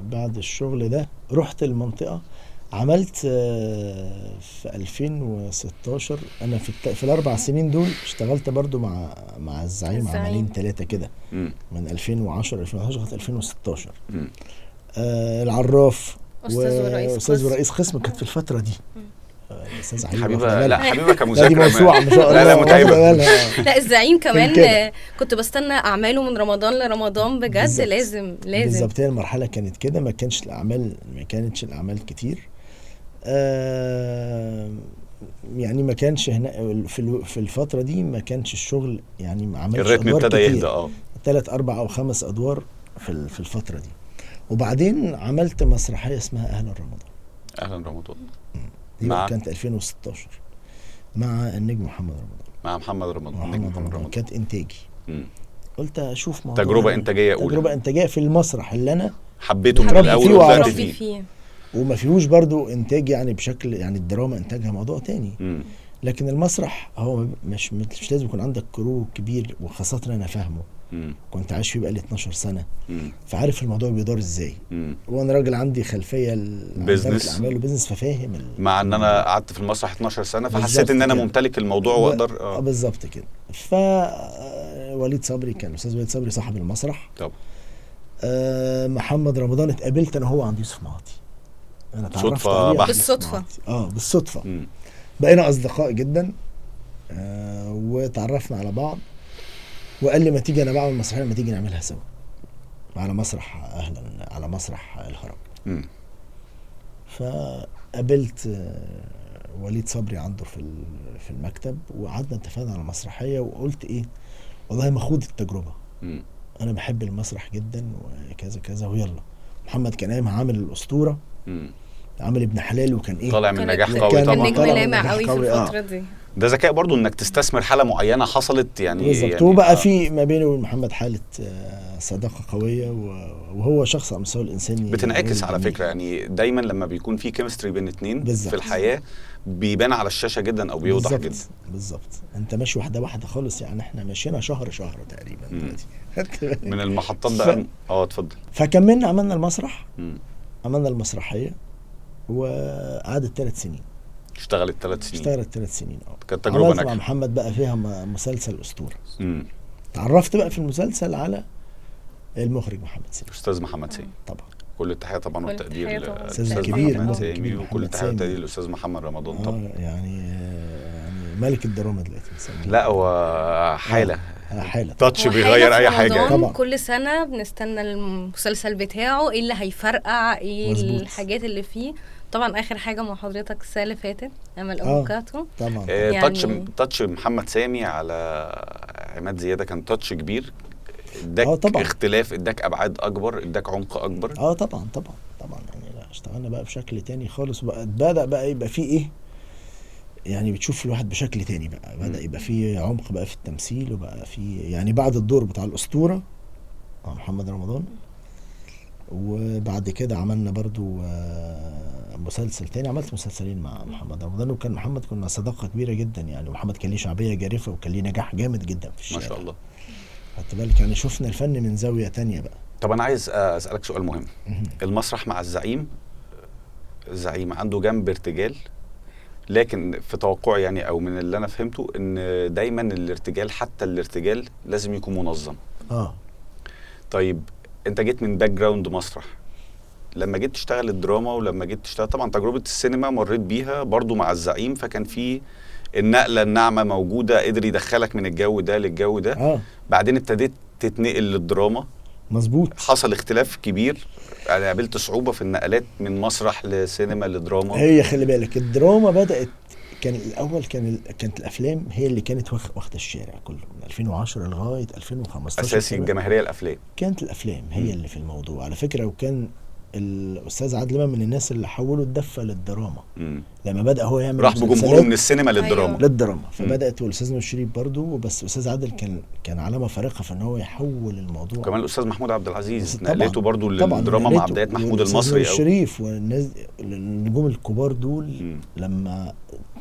بعد الشغل ده رحت المنطقة، عملت في 2016 انا في الاربع سنين دول اشتغلت برضو مع الزعيم عملين 3 كده من 2010 2011 لغايه 2016. العراف واستاذ ورئيس قسم كانت في الفتره دي. استاذ حبيبه، لا حبيبه كمذاكره، دي موسوعه ما شاء الله. لا متعبه. لا الزعيم كمان كنت بستنى اعماله من رمضان لرمضان بجد. بالزبط. لازم بالظبط. هي المرحله كانت كده، ما كانتش الاعمال كتير. يعني ما كانش هنا في الفترة دي ما كانش الشغل يعني ما عملش الريتم ابتدى يهدى 3 4 أو 5 أدوار في الفترة دي. وبعدين عملت مسرحية اسمها أهلا رمضان. دي كانت 2016 مع النجم محمد رمضان. كانت إنتاجي. قلت أشوف موضوع تجربة إنتاجية في المسرح اللي أنا حبيته من الأول وطلعت فيه. وما فيهوش برضو انتاج يعني بشكل، يعني الدراما انتاجها موضوع تاني. لكن المسرح هو مش لازم يكون عندك كرو كبير، وخاصة انا فاهمه. كنت عايش فيه بقالي 12 سنة. فعارف الموضوع بيدور ازاي. وانا راجل عندي خلفية بزنس، الاعمال وبزنس، ففاهم مع ان انا قعدت في المسرح 12 سنة فحسيت ان انا ممتلك الموضوع واقدر بالظبط كده. وليد صبري، كان الاستاذ وليد صبري صاحب المسرح. طب محمد رمضان اتقابلت انا وهو عند يوسف معاطي. انا صدفة بالصدفة. بالصدفة. بقينا اصدقاء جدا. وتعرفنا على بعض، وقال لي ما تيجي انا بعمل مسرحية، ما تيجي نعملها سوا على مسرح على مسرح الهرم. فقابلت وليد صبري عنده في المكتب، وقعدنا اتفقنا على المسرحية، وقلت ايه والله ما اخوض التجربة. انا بحب المسرح جدا وكذا كذا، ويلا. محمد كان قايم عامل الأسطورة، عامل ابن حلال، وكان ايه طالع من نجاح قوي طبعا. كان نجم لامع قوي في الفترة دي. ده ذكاء برضو انك تستثمر حالة معينة حصلت يعني. بالظبط. وبقى في ما بينه وبين محمد حالة صداقة قوية، وهو شخص على المستوى الإنساني بتنعكس على فكرة. يعني دايما لما بيكون في كيمستري بين اتنين في الحياة بيبان على الشاشة جدا او بيوضح جدا. بالظبط. انت ماشي واحدة خالص. يعني احنا ماشيين شهر تقريبا دلوقتي. من المحطات بقى. اتفضل. فكملنا، عملنا المسرح. عملنا المسرحية وقعدت 3 سنين. اشتغلت 3 سنين. كانت تجربة ناجحة. مع محمد بقى فيها مسلسل أسطورة. تعرفت بقى في المسلسل على المخرج محمد سامي. أستاذ محمد سامي طبعا. كل التحية طبعا والتقدير للأستاذ الكبير محمد سامي، وكل التحية والتقدير للأستاذ محمد رمضان طبعا. يعني ملك الدراما دلوقتي. لا هو حالة تاتش هو بيغير اي حاجة طبعا. كل سنة بنستنى المسلسل بتاعه، ايه اللي هيفرقع، ايه مزبوط. الحاجات اللي فيه. طبعا اخر حاجة مع حضرتك السنة اللي فاتت امل افوكاتو. طبعا. يعني تاتش محمد سامي على عماد زيادة كان تاتش كبير. اداك اختلاف، اداك ابعاد اكبر، اداك عمق اكبر. طبعا. يعني لا اشتغلنا بقى بشكل تاني خالص. بقى بدأ بقى يبقى فيه ايه، يعني بتشوف الواحد بشكل تاني بقى، بدأ يبقى فيه عمق بقى في التمثيل، وبقى فيه يعني بعد الدور بتاع الأسطورة مع محمد رمضان، وبعد كده عملنا برضو مسلسل تاني، عملت مسلسلين مع محمد رمضان، وكان محمد كنا صداقة كبيرة جدا يعني، ومحمد كان ليه شعبية جارفة وكان ليه نجاح جامد جدا في الشارع ما شاء الله. خدت بالك يعني، شفنا الفن من زاوية تانية بقى. طب انا عايز اسالك سؤال مهم. المسرح مع الزعيم عنده جنب ارتجال، لكن في توقعي يعني او من اللي انا فهمته ان دايما الارتجال، حتى الارتجال لازم يكون منظم. طيب انت جيت من باك جراوند مسرح، لما جيت تشتغل الدراما ولما جيت تشتغل طبعا تجربة السينما مريت بيها برضو مع الزعيم، فكان في النقلة الناعمة موجودة، قدر يدخلك من الجو ده للجو ده. بعدين ابتديت تتنقل للدراما. مظبوط. حصل اختلاف كبير، يعني قابلت صعوبة في النقلات من مسرح لسينما لدراما. هي خلي بالك الدراما بدأت، كان الأول كانت الأفلام هي اللي كانت واخدة الشارع كله من 2010 لغاية 2015. أساسي الجماهيرية الأفلام، كانت الأفلام هي اللي في الموضوع على فكرة. وكان الأستاذ عادل إمام من الناس اللي حولوا الدفة للدراما. لما بدأ هو يعمل راح بجمهوره من السينما للدراما. للدراما. فبدأت والأستاذ نور شريف برضو، بس الأستاذ عادل كان علامة فارقة في إن هو يحول الموضوع. كمان الأستاذ محمود عبد العزيز نقلته برضو للدراما مع بداية محمود المصري. نور شريف والناس النجوم الكبار دول لما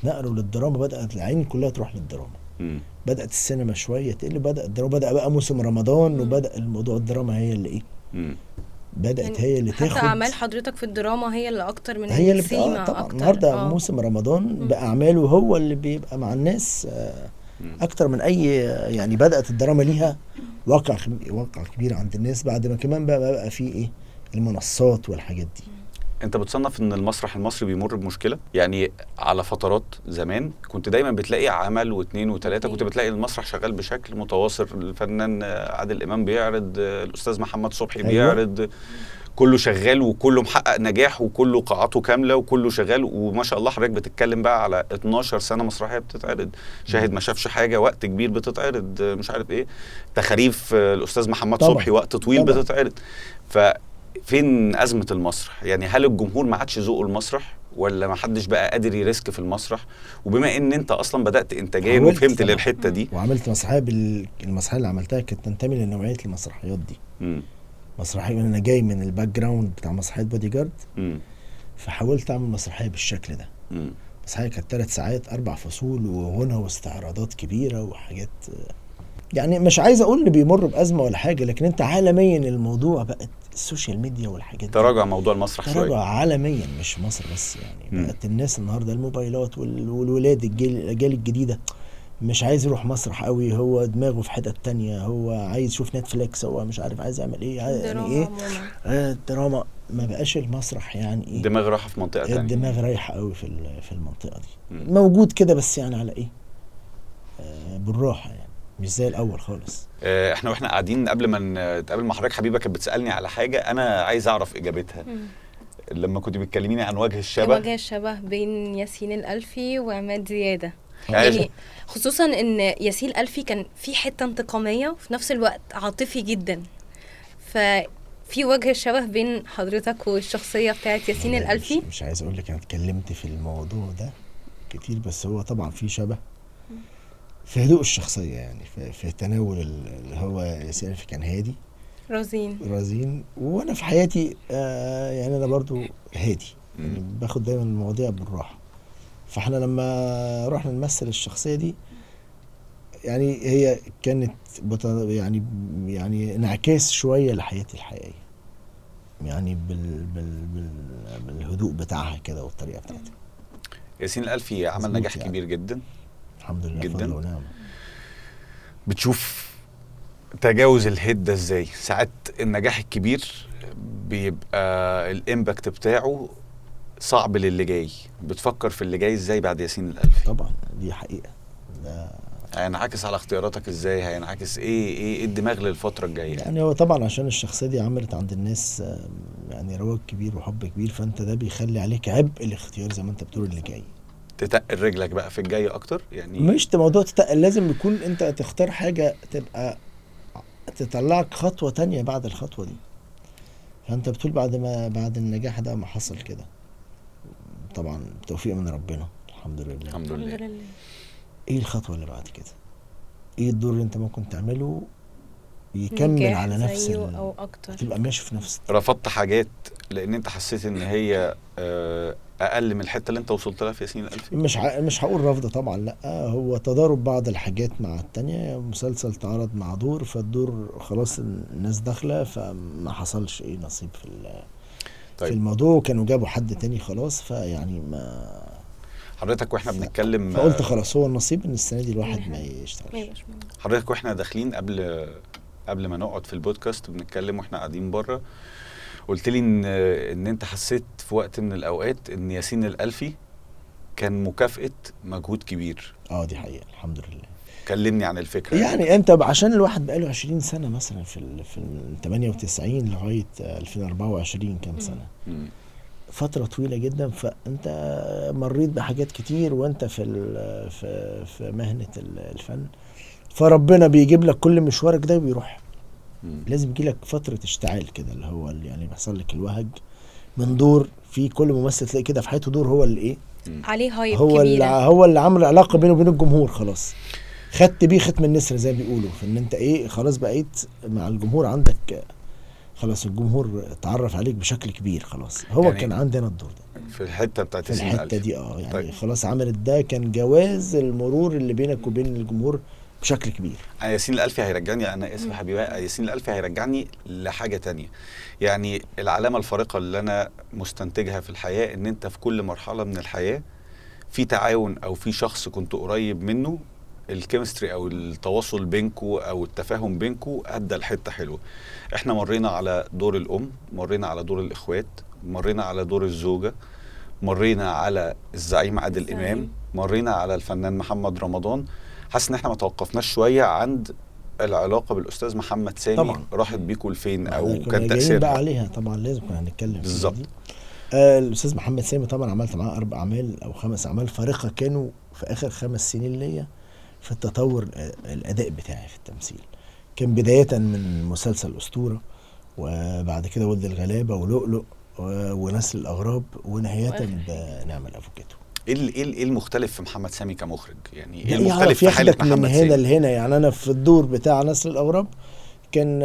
نقلوا للدراما بدأت العين كلها تروح للدراما. بدأت السينما شوية تقل، بدأ الدراما، بدأ بقى موسم رمضان وبدأ الموضوع الدراما هي اللي بدأت يعني هي اللي تاخد. حتى أعمال حضرتك في الدراما هي اللي أكتر من هي اللي طبعا النهارده موسم رمضان بأعماله هو اللي بيبقى مع الناس أكتر من أي يعني. بدأت الدراما ليها واقع كبير عند الناس بعد ما كمان بقى فيه المنصات والحاجات دي. انت بتصنف ان المسرح المصري بيمر بمشكله؟ يعني على فترات زمان كنت دايما بتلاقي عمل واثنين وثلاثه، كنت بتلاقي المسرح شغال بشكل متواصل، الفنان عادل امام بيعرض، الاستاذ محمد صبحي بيعرض، كله شغال وكله محقق نجاح وكله قاعاته كامله وكله شغال. وما شاء الله حضرتك بتتكلم بقى على 12 سنه مسرحيه بتتعرض، شاهد ما شافش حاجه وقت كبير بتتعرض، مش عارف ايه، تخاريف الاستاذ محمد صبحي وقت طويل بتتعرض. فين أزمة المسرح؟ يعني هل الجمهور ما عادش ذوقه المسرح، ولا ما حدش بقى قادر يريسك في المسرح؟ وبما ان انت اصلا بدأت انتاجيا وفهمت للحتة دي، وعملت مسرحية المسرحية اللي عملتها كانت تنتمي لنوعية المسرحيات دي. مسرحية انا جاي من الباك جراوند بتاع مسرحية بودي جارد، فحاولت اعمل مسرحية بالشكل ده. مسرحية كانت 3 ساعات 4 فصول وغنى واستعراضات كبيرة وحاجات، يعني مش عايز اقول ان بيمر بازمه ولا حاجه، لكن انت عالميا الموضوع بقت السوشيال ميديا والحاجات تراجع موضوع المسرح شويه، تراجع عالميا مش مصر بس يعني. بقت الناس النهارده الموبايلات والولاد الاجيال الجديده مش عايز يروح مسرح قوي، هو دماغه في حتة تانية، هو عايز يشوف نتفليكس، هو مش عارف عايز يعمل ايه يعني ايه. الدراما ما بقاش المسرح يعني ايه، الدماغ رايحه في منطقه تانية، الدماغ رايحه قوي في المنطقه دي. موجود كده بس يعني على ايه بالراحه يعني، مش زي الاول خالص. احنا واحنا قاعدين قبل ما نتقابل مع حضرتك حبيبه كانت بتسالني على حاجه انا عايز اعرف اجابتها. لما كنت بتكلميني عن وجه الشبه بين ياسين الألفي وعماد زياده، يعني خصوصا ان ياسين الألفي كان في حته انتقاميه وفي نفس الوقت عاطفي جدا، ففي وجه الشبه بين حضرتك والشخصيه بتاعت ياسين الألفي. مش عايز اقول لك انا اتكلمت في الموضوع ده كتير، بس هو طبعا في شبه في هدوء الشخصيه يعني، في تناول اللي هو ياسين الألفي كان هادي رزين، وانا في حياتي يعني انا برضو هادي يعني، باخد دايما المواضيع بالراحه. فاحنا لما رحنا نمثل الشخصيه دي يعني هي كانت يعني انعكاس شويه لحياتي الحقيقيه يعني بالهدوء بتاعها كده والطريقه بتاعتها. ياسين الألفي عمل نجاح يعني كبير جدا الحمد لله جدا ونعم. بتشوف تجاوز الهيد ده ازاي؟ ساعات النجاح الكبير بيبقى الامباكت بتاعه صعب للي جاي، بتفكر في اللي جاي ازاي بعد ياسين الألفي؟ طبعا دي حقيقه، ده هينعكس على اختياراتك ازاي؟ هينعكس ايه الدماغ للفتره الجايه؟ يعني هو طبعا عشان الشخصيه دي عملت عند الناس يعني رواج كبير وحب كبير، فانت ده بيخلي عليك عبء الاختيار زي ما انت بتقول اللي جاي، تتقل رجلك بقى في الجاي اكتر يعني. مش موضوع تتقل، لازم يكون انت تختار حاجه تبقى تطلعك خطوه تانية بعد الخطوه دي. فانت بتقول بعد النجاح ده ما حصل كده طبعا توفيق من ربنا الحمد لله. الحمد لله. ايه الخطوه اللي بعد كده؟ ايه الدور اللي انت ممكن تعمله يكمل على نفس او اكتر، تبقى ماشي في نفس رفضت حاجات لان انت حسيت ان هي اقل من الحته اللي انت وصلت لها في ياسين الألفي؟ مش هقول رفض طبعا، لا، هو تضارب بعض الحاجات مع التانية. مسلسل تعرض مع دور، فالدور خلاص الناس داخله، فما حصلش ايه نصيب طيب. في الموضوع، كانوا جابوا حد تاني خلاص، فيعني ما حضرتك واحنا بنتكلم فقلت خلاص هو النصيب ان السنه دي الواحد ما يشتغلش. حضرتك واحنا داخلين قبل ما نقعد في البودكاست بنتكلم واحنا قاعدين بره، قلت لي ان انت حسيت في وقت من الاوقات ان ياسين الألفي كان مكافأة مجهود كبير. دي حقيقة الحمد لله. كلمني عن الفكرة. يعني انت عشان الواحد بقاله 20 سنة مثلا في 98 لغاية 2024 كام سنة، فترة طويلة جدا، فانت مريت بحاجات كتير وانت في مهنة الفن، فربنا بيجيب لك كل مشوارك ده وبيروح. لازم يجي لك فترة اشتعال كده، اللي هو يعني بيحصل لك الوهج من دور. في كل ممثل تلاقي كده في حياته دور هو اللي ايه عليه هايب كبيرة، هو اللي عمل علاقة بينه وبين الجمهور. خلاص خدت بيه ختم النسر زي ما بيقولوا، في ان انت ايه خلاص بقيت مع الجمهور، عندك خلاص الجمهور اتعرف عليك بشكل كبير. خلاص هو يعني كان عندنا الدور ده في الحته بتاعت ياسين الألفي، الحته دي يعني طيب. خلاص عملت ده، كان جواز المرور اللي بينك وبين الجمهور بشكل كبير. ياسين الألفي هيرجعني، انا اسف حبيبي، ياسين الألفي هيرجعني لحاجه تانية. يعني العلامه الفارقه اللي انا مستنتجها في الحياه ان انت في كل مرحله من الحياه في تعاون او في شخص كنت قريب منه، الكيمستري او التواصل بينكو او التفاهم بينكو ادى لحته حلوه. احنا مرينا على دور الام، مرينا على دور الاخوات، مرينا على دور الزوجه، مرينا على الزعيم عادل امام، مرينا على الفنان محمد رمضان. حاسس ان احنا ما توقفناش شويه عند العلاقه بالاستاذ محمد سامي طبعا. راحت بيكو لفين او كان تاثيرها بقى عليها؟ طبعا لازم كنا هنتكلم بالظبط. الاستاذ محمد سامي طبعا عملت معاه 4 أعمال او 5 أعمال فارقه، كانوا في اخر 5 سنين ليا في التطور الاداء بتاعي في التمثيل. كان بدايه من مسلسل اسطوره، وبعد كده ولد الغلابه ولؤلؤ ونسل الاغراب، ونهايه بنعمل افوكاتو. ايه المختلف في محمد سامي كمخرج؟ يعني ايه المختلف في حاله محمد من هنا لهنا؟ يعني انا في الدور بتاع نسل الاغراب كان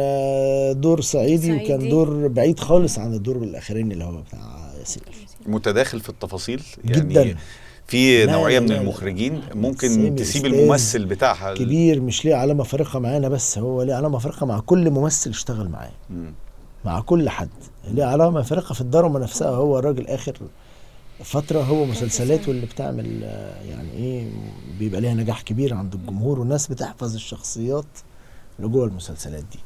دور صعيدي، وكان دور بعيد خالص عن الدور الاخراني اللي هو بتاع ياسين. متداخل في التفاصيل يعني جدا. في نوعيه من المخرجين ممكن تسيب الممثل بتاعها كبير، مش ليه علامه فارقه معانا بس، هو ليه علامه فارقه مع كل ممثل اشتغل معاه، مع كل حد ليه علامه فارقه في الدراما نفسها. هو الراجل اخر فتره هو مسلسلاته اللي بتعمل يعني ايه بيبقى ليها نجاح كبير عند الجمهور، والناس بتحفظ الشخصيات اللي جوه المسلسلات دي.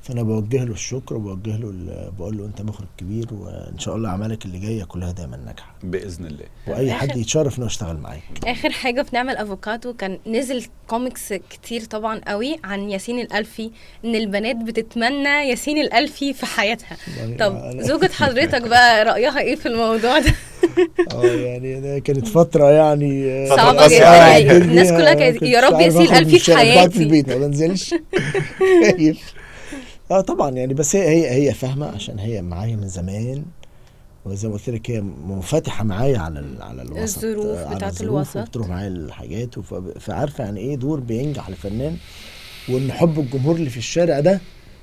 فانا بوجه له الشكر وبوجه له بقول له انت مخرج كبير، وان شاء الله اعمالك اللي جايه كلها دايما ناجحه باذن الله، واي حد يتشرف انه يشتغل معاك. اخر حاجه بنعمل افوكاتو كان نزل كوميكس كتير طبعا قوي عن ياسين الألفي، ان البنات بتتمنى ياسين الألفي في حياتها. طب زوجة حضرتك بقى رايها ايه في الموضوع ده؟ يعني كانت فتره يعني صعبه جدا. الناس كلها كانت يا رب ياسين الألفي في حياتي، في البيت ما بنزلش. طبعا يعني، بس هي فاهمه عشان هي معايا من زمان، وزي ما قلت لك هي منفتحه معايا على الوسط، الظروف بتاعت الوسط، وبتروح معايا الحاجات، فعارفه يعني ايه دور بينجح لفنان، وان حب الجمهور اللي في الشارع ده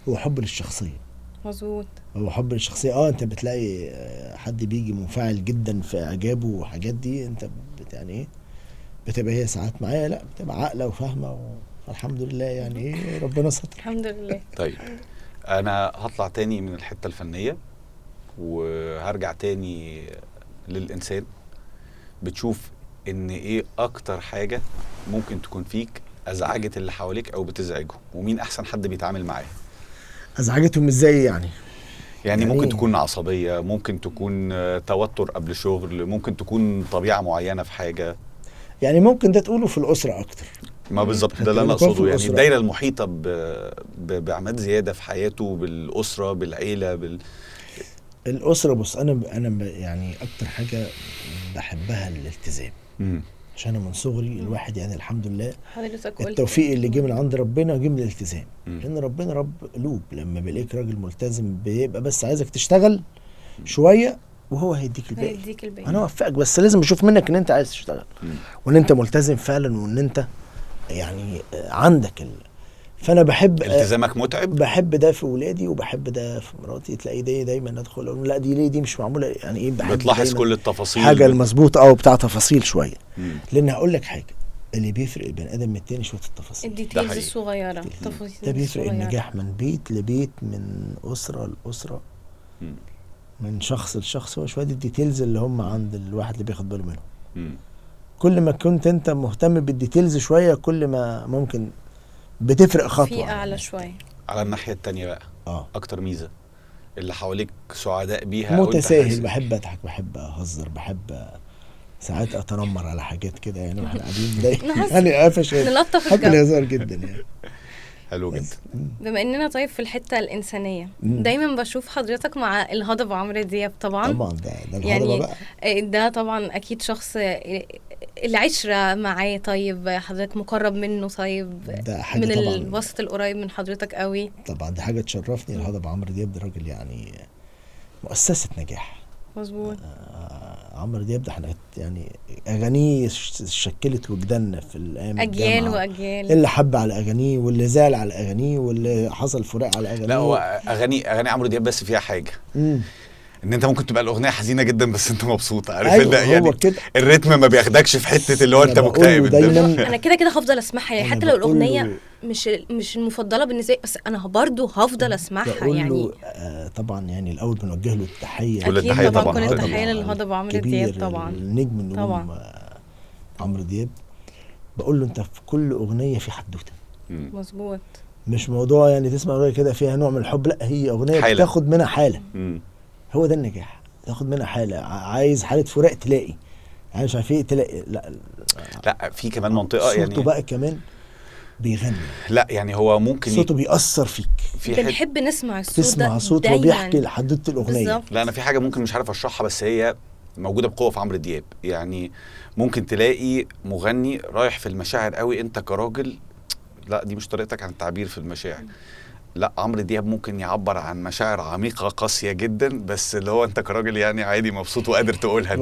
هو حب للشخصيه. مظبوط، هو حب للشخصيه. انت بتلاقي حد بيجي منفعل جدا في اعجابه وحاجات دي، انت يعني ايه بتبقى هي ساعات معايا لا بتبقى عاقله وفاهمه، الحمد لله يعني ايه ربنا ستر الحمد لله. طيب انا هطلع تاني من الحته الفنيه وهرجع تاني للإنسان. بتشوف إن إيه أكتر حاجة ممكن تكون فيك أزعجت اللي حواليك أو بتزعجهم، ومين أحسن حد بيتعامل معاه؟ أزعجتهم إزاي يعني ممكن تكون عصبية، ممكن تكون توتر قبل شغل، ممكن تكون طبيعة معينة في حاجة. يعني ممكن ده تقوله في الأسرة أكتر. ما بالظبط ده اللي أنا أقصده، يعني الدايرة المحيطة بعماد زيادة في حياته، بالأسرة، بالعيلة، الأسرة. بص أنا يعني أكتر حاجة بحبها الالتزام، عشان من صغري الواحد يعني الحمد لله التوفيق اللي جه من عند ربنا جه من الالتزام، لأن ربنا رب قلوب. لما بيلاقيك راجل ملتزم بيبقى بس عايزك تشتغل شوية وهو هيديك الباقي. هيديك الباقي. انا اوفقك، بس لازم اشوف منك ان انت عايز تشتغل وان انت ملتزم فعلا وان انت يعني عندك فانا بحب التزامك متعب. بحب ده في ولادي وبحب ده في مراتي. تلاقي ده دايما ادخل اقول لا دي ليه دي مش معموله يعني ايه. بتلاحظ كل التفاصيل، حاجه المظبوطه او بتاع تفاصيل شويه. لان هقول لك حاجه، اللي بيفرق البني ادم من التاني شويه التفاصيل، الديتيلز الصغيره، التفاصيل ده بيفرق النجاح من بيت لبيت، من اسره لاسره، من شخص لشخص. هو شويه الديتيلز اللي هم عند الواحد اللي بياخد باله منهم. كل ما كنت انت مهتم بالديتيلز شويه كل ما ممكن بتفرق خطوه في اعلى شويه. على الناحيه التانية بقى اكتر ميزه اللي حواليك سعداء بيها، متساهل، بحب اضحك، بحب اهزر، بحب ساعات اتنمر على حاجات كده يعني واحنا قاعدين يعني قافش نلطف بحب الهزار جدا يعني. حلو جدا. بما اننا طيب في الحته الانسانيه، دايما بشوف حضرتك مع الهضبه عمرو دياب. طبعا ده الهضبه يعني بقى، ده طبعا اكيد شخص العشره معاه. طيب حضرتك مقرب منه؟ طيب ده حاجة من طبعا الوسط القريب من حضرتك قوي. طبعا دي حاجه تشرفني. الهضبه عمرو دياب ده راجل يعني مؤسسه نجاح. مظبوط. عمرو دياب ده احنا يعني اغانيه شكلت وجداننا في الايام اجيال واجيال، اللي حب على اغانيه واللي زعل على اغانيه واللي حصل فراق على اغانيه. لا هو اغاني عمرو دياب بس فيها حاجه ان انت ممكن تبقى الاغنيه حزينه جدا بس انت مبسوط، عارف؟ أيوة يعني الريتم ما بياخدكش في حته اللي هو انت مكتئب. انا كده هفضل اسمعها يعني حتى لو الاغنيه مش المفضله بالنسبه لي، بس انا برضه هفضل اسمعها يعني. طبعا يعني الاول بنوجه له التحيه، كل التحيه طبعا، كل التحيه للهضبه عمرو دياب طبعا، النجم النجوم عمرو دياب. بقول له انت في كل اغنيه في حدوته. مظبوط. مش موضوع يعني تسمع اغنيه كده فيها نوع من الحب، لا هي اغنيه حالة. بتاخد منها حاله. هو ده النجاح، تاخد منها حاله. عايز حاله فراق تلاقي، عايز مش عارف ايه تلاقي. لا في كمان منطقه صوته يعني صوته بقى كمان بيغني. لا يعني هو ممكن صوته بيأثر فيك. بنحب نسمع الصوت، تسمع صوته وبيحكي لحدوته الاغنيه بالزبط. لا انا في حاجه ممكن مش عارف اشرحها بس هي موجوده بقوه في عمرو دياب. يعني ممكن تلاقي مغني رايح في المشاعر قوي، انت كراجل لا دي مش طريقتك عن التعبير في المشاعر. لا عمرو دياب ممكن يعبر عن مشاعر عميقه قاسيه جدا، بس اللي هو انت كراجل يعني عادي مبسوط وقادر تقولها.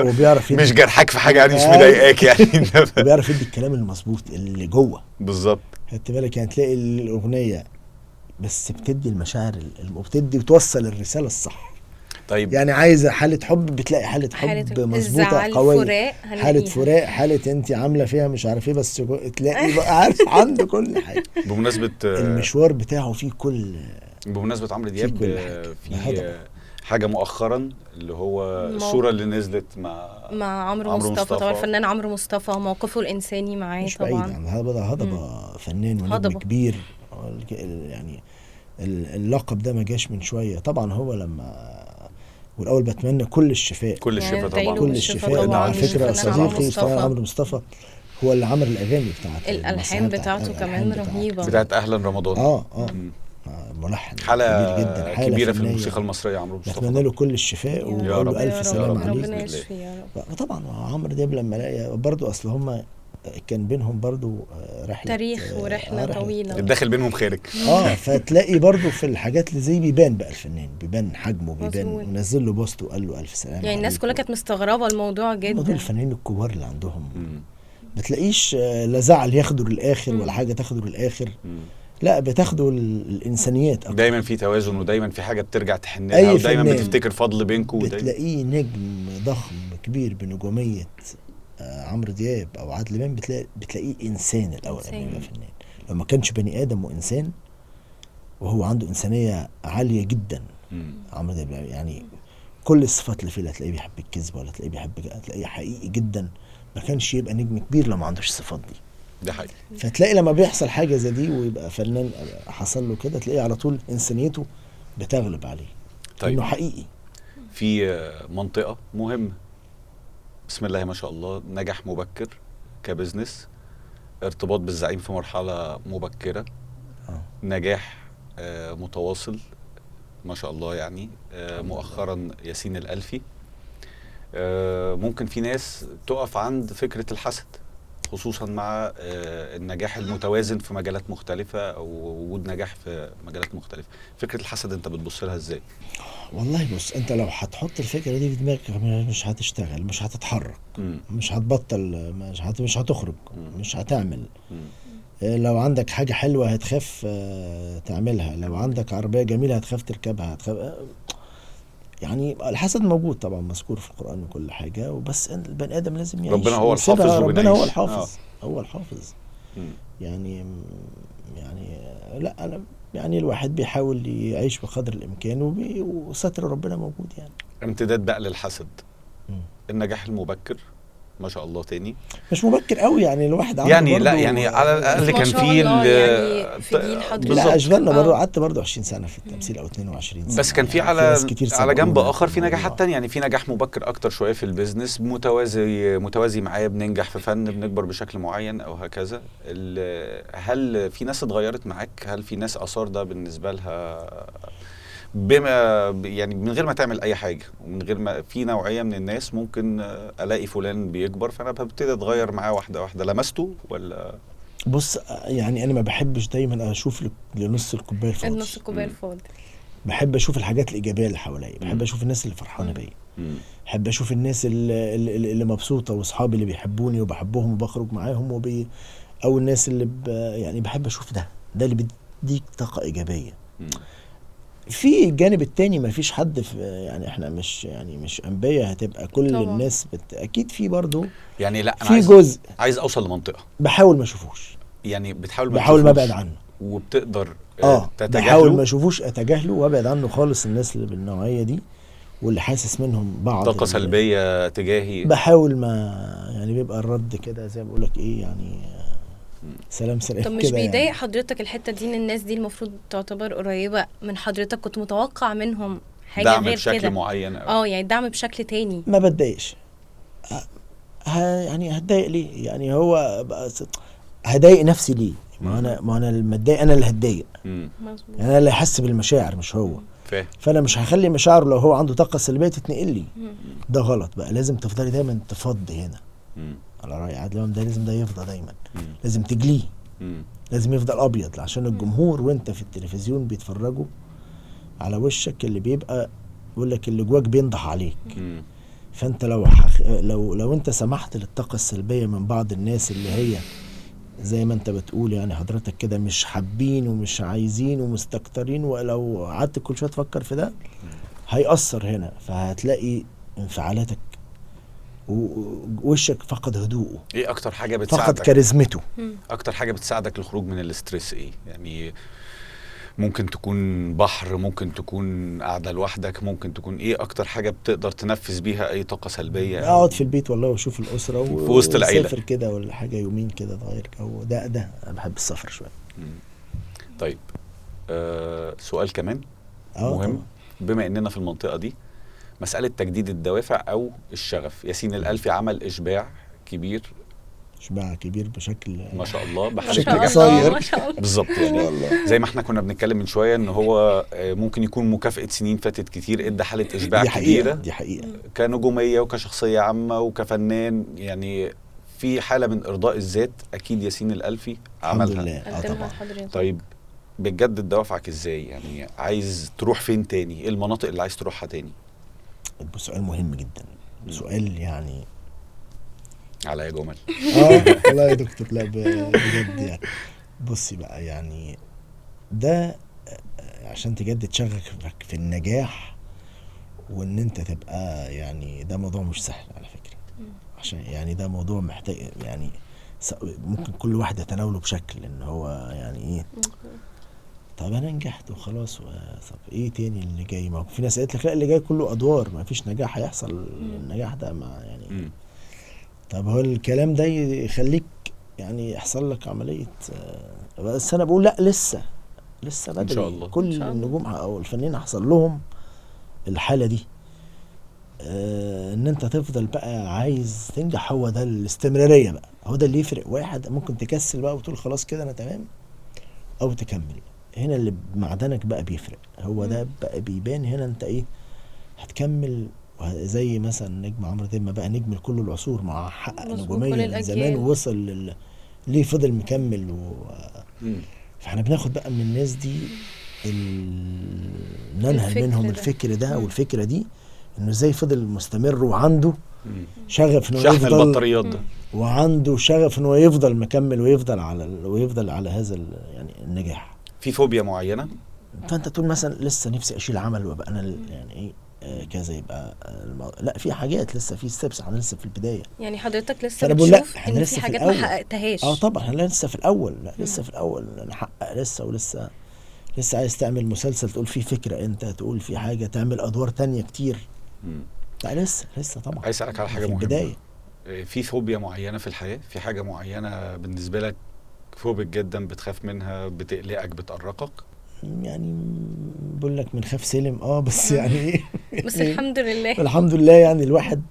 وبيعرف مش جرحك في حاجه يعني مش مضايقاك يعني. وبيعرف يدي الكلام المظبوط اللي جوه بالظبط. خدت بالك يعني تلاقي الاغنيه بس بتدي المشاعر وبتدي وتوصل الرساله الصح. طيب يعني عايزه حاله حب بتلاقي حاله حب مظبوطه قويه، حاله فراق، حاله انت عامله فيها مش عارف ايه بس تلاقي بقى عارف عنده كل حاجه. بمناسبه المشوار بتاعه فيه كل. بمناسبه عمرو دياب في حاجه مؤخرا اللي هو الصوره اللي نزلت مع عمرو مصطفى. طبعا الفنان عمرو مصطفى موقفه الانساني معاه مش طبعا بعيد عن هضبه فنان ونجم كبير يعني. اللقب ده ما جاش من شويه طبعا. هو لما والاول بتمنى كل الشفاء، كل الشفاء طبعا، كل الشفاء. على فكره صديقي الفنان عمرو مصطفى هو اللي عمل الاغاني بتاعته، الالحان بتاعته كمان رهيبه، بتاعت اهلا رمضان. ملحن حالة كبير جدا، حالة كبيرة في الموسيقى المصرية. عمرو مصطفى بتمنى له كل الشفاء وبقول له الف سلامه عليه. ربنا يشفيه يا رب. طبعا عمرو دياب لما لقى برضه اصل هم كان بينهم برضو رحله تاريخ ورحله طويله الداخل بينهم خارج. فتلاقي برضو في الحاجات اللي زي بيبان بقى الفنان، بيبان حجمه، بيبان ونزل له بوست وقال له الف سلامه يعني. الناس كلها كانت مستغربه الموضوع جدا. دول الفنانين الكبار اللي عندهم ما تلاقيش لا زعل ياخدوا للاخر ولا حاجه تاخدوا للاخر. لا بتاخدوا الانسانيات أكتر. دايما في توازن ودايما في حاجه بترجع تحن لها ودايما بتفتكر فضل بينكم. بتلاقيه نجم ضخم كبير بنجوميه عمرو دياب او عادل امام بتلاقيه انسان الاول قبل ما يبقى فنان. لو ما كانش بني ادم وانسان وهو عنده انسانيه عاليه جدا عمرو دياب يعني كل الصفات اللي فيه. لا تلاقيه بيحب الكذب ولا تلاقيه تلاقيه حقيقي جدا. ما كانش يبقى نجم كبير لو ما عندوش الصفات دي. ده حقيقي. فتلاقي لما بيحصل حاجه زي دي ويبقى فنان حصل له كده تلاقيه على طول انسانيته بتغلب عليه. طيب انه حقيقي. في منطقه مهمه بسم الله ما شاء الله، نجاح مبكر كبزنس، ارتباط بالزعيم في مرحله مبكره، نجاح متواصل ما شاء الله يعني. مؤخرا ياسين الألفي. ممكن في ناس تقف عند فكره الحسد خصوصا مع النجاح المتوازن في مجالات مختلفة او وجود نجاح في مجالات مختلفة. فكرة الحسد انت بتبص لها ازاي؟ والله بص، انت لو هتحط الفكره دي في دماغك مش هتشتغل، مش هتتحرك، مم. مش هتبطل، مش هتخرج، مم. مش هتعمل. مم. لو عندك حاجه حلوه هتخاف تعملها، لو عندك عربيه جميله هتخاف تركبها، هتخاف يعني. الحسد موجود طبعا، مذكور في القرآن وكل حاجة، وبس البني آدم لازم يعيش. ربنا هو ويسيبها، الحافظ ربنا هو وبنعيش. الحافظ. هو الحافظ. مم. يعني لا أنا يعني الواحد بيحاول يعيش بقدر الإمكان، وستر ربنا موجود يعني. امتداد بقى للحسد، مم. النجاح المبكر ما شاء الله تاني، مش مبكر قوي يعني، الواحد عنده يعني برضو لا يعني على الاقل ما كان شاء في الله يعني في جيل حضرتك. لا أشغلنا برضو، آه. قعدت برضو 20 سنة في التمثيل أو 22 سنة. بس كان في يعني على ناس كتير على جنب سبقونا اخر في في نجاحات الموضوع. تانية، يعني في نجاح مبكر اكتر شويه في البيزنس، متوازي معايا، بننجح في فن، بنكبر بشكل معين او هكذا. هل في ناس اتغيرت معاك؟ هل في ناس اثار ده بالنسبه لها بما يعني من غير ما تعمل اي حاجه، ومن غير ما في نوعيه من الناس ممكن الاقي فلان بيكبر فانا ببتدي اتغير معاه واحده واحده، لمسته ولا؟ بص يعني أنا ما بحبش دايما أشوف لنص الكوباية الفاضي. النص الكوبايه الفاضي. بحب اشوف الحاجات الايجابيه اللي حواليا، بحب مم. اشوف الناس اللي فرحانه بيا، مم. بحب اشوف الناس اللي مبسوطه، واصحابي اللي بيحبوني وبحبهم وبخرج معاهم او الناس اللي يعني بحب اشوف ده اللي بيديك طاقه ايجابيه. مم. في الجانب التاني ما فيش حد في يعني احنا مش انبياء هتبقى كل طبعا. الناس اكيد في برضو يعني لا انا في عايز جزء عايز اوصل لمنطقه، بحاول ما اشوفوش، يعني بتحاول بحاول ما ابعد تشوفوش عنه. وبتقدر بحاول تتجاهله. ما اشوفوش، اتجاهله وابعد عنه خالص. الناس اللي بالنوعيه دي واللي حاسس منهم بعض طاقة سلبية تجاهي، بحاول ما يعني بيبقى الرد كده زي ما بقولك ايه يعني سلام طب كده. مش بيضايق يعني حضرتك الحتة دي ان الناس دي المفروض تعتبر قريبة من حضرتك، كنت متوقع منهم حاجة دعم غير بشكل كده؟ معين أو يعني دعم بشكل تاني. ما بتضايقش. يعني هتضايق ليه؟ يعني هو هضايق نفسي ليه؟ ما انا لما اتضايق انا اللي هتضايق، مظبوط. يعني انا اللي احس بالمشاعر مش هو. فاهم. فانا مش هخلي مشاعره لو هو عنده طاقه سلبيه تتنقل لي. ده غلط بقى، لازم تفضلي دايما تفضي هنا. على راي عادل امام، ده لازم ده يفضى دايما. لازم تجليه، لازم يفضل ابيض عشان الجمهور وانت في التلفزيون بيتفرجوا على وشك اللي بيبقى بيقول لك اللي جواك بينضح عليك. فانت لو انت سمحت للطاقه السلبيه من بعض الناس اللي هي زي ما انت بتقول يعني حضرتك كده مش حابين ومش عايزين ومستكترين، ولو قعدت كل شويه تفكر في ده هيأثر هنا، فهتلاقي انفعالاتك ووشك فقد هدوءه. ايه اكتر حاجه بتساعدك؟ فقد كاريزمته. اكتر حاجه بتساعدك للخروج من الاسترس ايه؟ يعني ممكن تكون بحر، ممكن تكون قاعده لوحدك، ممكن تكون ايه اكتر حاجه بتقدر تنفذ بيها اي طاقه سلبيه؟ اقعد في البيت والله واشوف الاسره في وسط العيله، وسافر كده ولا حاجه يومين كده تغير جو. ده انا بحب السفر شويه. طيب سؤال كمان مهم طبعا. بما اننا في المنطقه دي، مساله تجديد الدوافع او الشغف. ياسين الألفي عمل اشباع كبير، اشباع كبير بشكل ما شاء الله، بشكل نجاح قصير. ما شاء الله. بالظبط. يعني زي ما احنا كنا بنتكلم من شويه ان هو ممكن يكون مكافاه سنين فاتت كتير، ادى حاله اشباع كبيره. دي حقيقه كنجوميه وكشخصيه عامه وكفنان، يعني في حاله من ارضاء الذات اكيد ياسين الألفي عملها. الحمد لله. طبعا. طيب بتجدد دوافعك ازاي؟ يعني عايز تروح فين تاني؟ ايه المناطق اللي عايز تروحها تاني؟ سؤال مهم جدا، سؤال يعني على يا جمل. والله يا دكتور، لا بجد يعني. بصي بقى يعني ده عشان تجدد شغفك في النجاح وان انت تبقى يعني ده موضوع مش سهل على فكرة. عشان يعني ده موضوع محتاج يعني ممكن كل واحد يتناوله بشكل ان هو يعني ايه. طب انا نجحت وخلاص، طب ايه تاني اللي جاي؟ ما في ناس قالت لك لا اللي جاي كله ادوار، ما فيش نجاح هيحصل. النجاح ده ما يعني طب هو الكلام ده يخليك يعني يحصل لك عملية. بس انا بقول لا، لسه بدري. ان شاء الله. كل النجوم او الفنانين حصل لهم الحالة دي. ان انت تفضل بقى عايز تنجح، هو ده الاستمرارية بقى، هو ده اللي يفرق. واحد ممكن تكسل بقى وتقول خلاص كده انا تمام، او تكمل. هنا اللي معدنك بقى بيفرق، هو ده بقى بيبان هنا انت ايه هتكمل وزي مثلا نجم عمرو دياب ما بقى نجم لكل العصور، مع حقق مظبوط، نجوميه كل من زمان الأجيال. ووصل ليه فضل مكمل فاحنا بناخد بقى من الناس دي ننهل الفكر منهم ده. الفكر ده والفكره دي، انه ازاي فضل مستمر وعنده شغف انه شحن يفضل، البطاريات ده. وعنده شغف انه يفضل مكمل ويفضل على هذا يعني النجاح. في فوبيا معينه؟ فانت تقول مثلا لسه نفسي اشيل عمل وابقى انا يعني ايه كذا، يبقى لا، في حاجات لسه، في ستيبس، احنا لسه في البدايه. يعني حضرتك لسه فانا بقول لا، بتشوف احنا ان لسه في في حاجات ما الأول. حققتهاش. طبعا احنا لسه في الاول، لا لسه في الاول نحقق لسه، ولسه عايز تعمل مسلسل، تقول فيه فكره، انت تقول فيه حاجه، تعمل ادوار تانية كتير. لا لسه طبعا. عايز اسالك على حاجه في مهمه. البدايه. في فوبيا معينه في الحياه؟ في حاجه معينه بالنسبه لك فوبك جدا، بتخاف منها، بتقلقك، بتقرقك؟ يعني بقول لك من خاف سلم، بس يعني بس الحمد لله. الحمد لله. يعني الواحد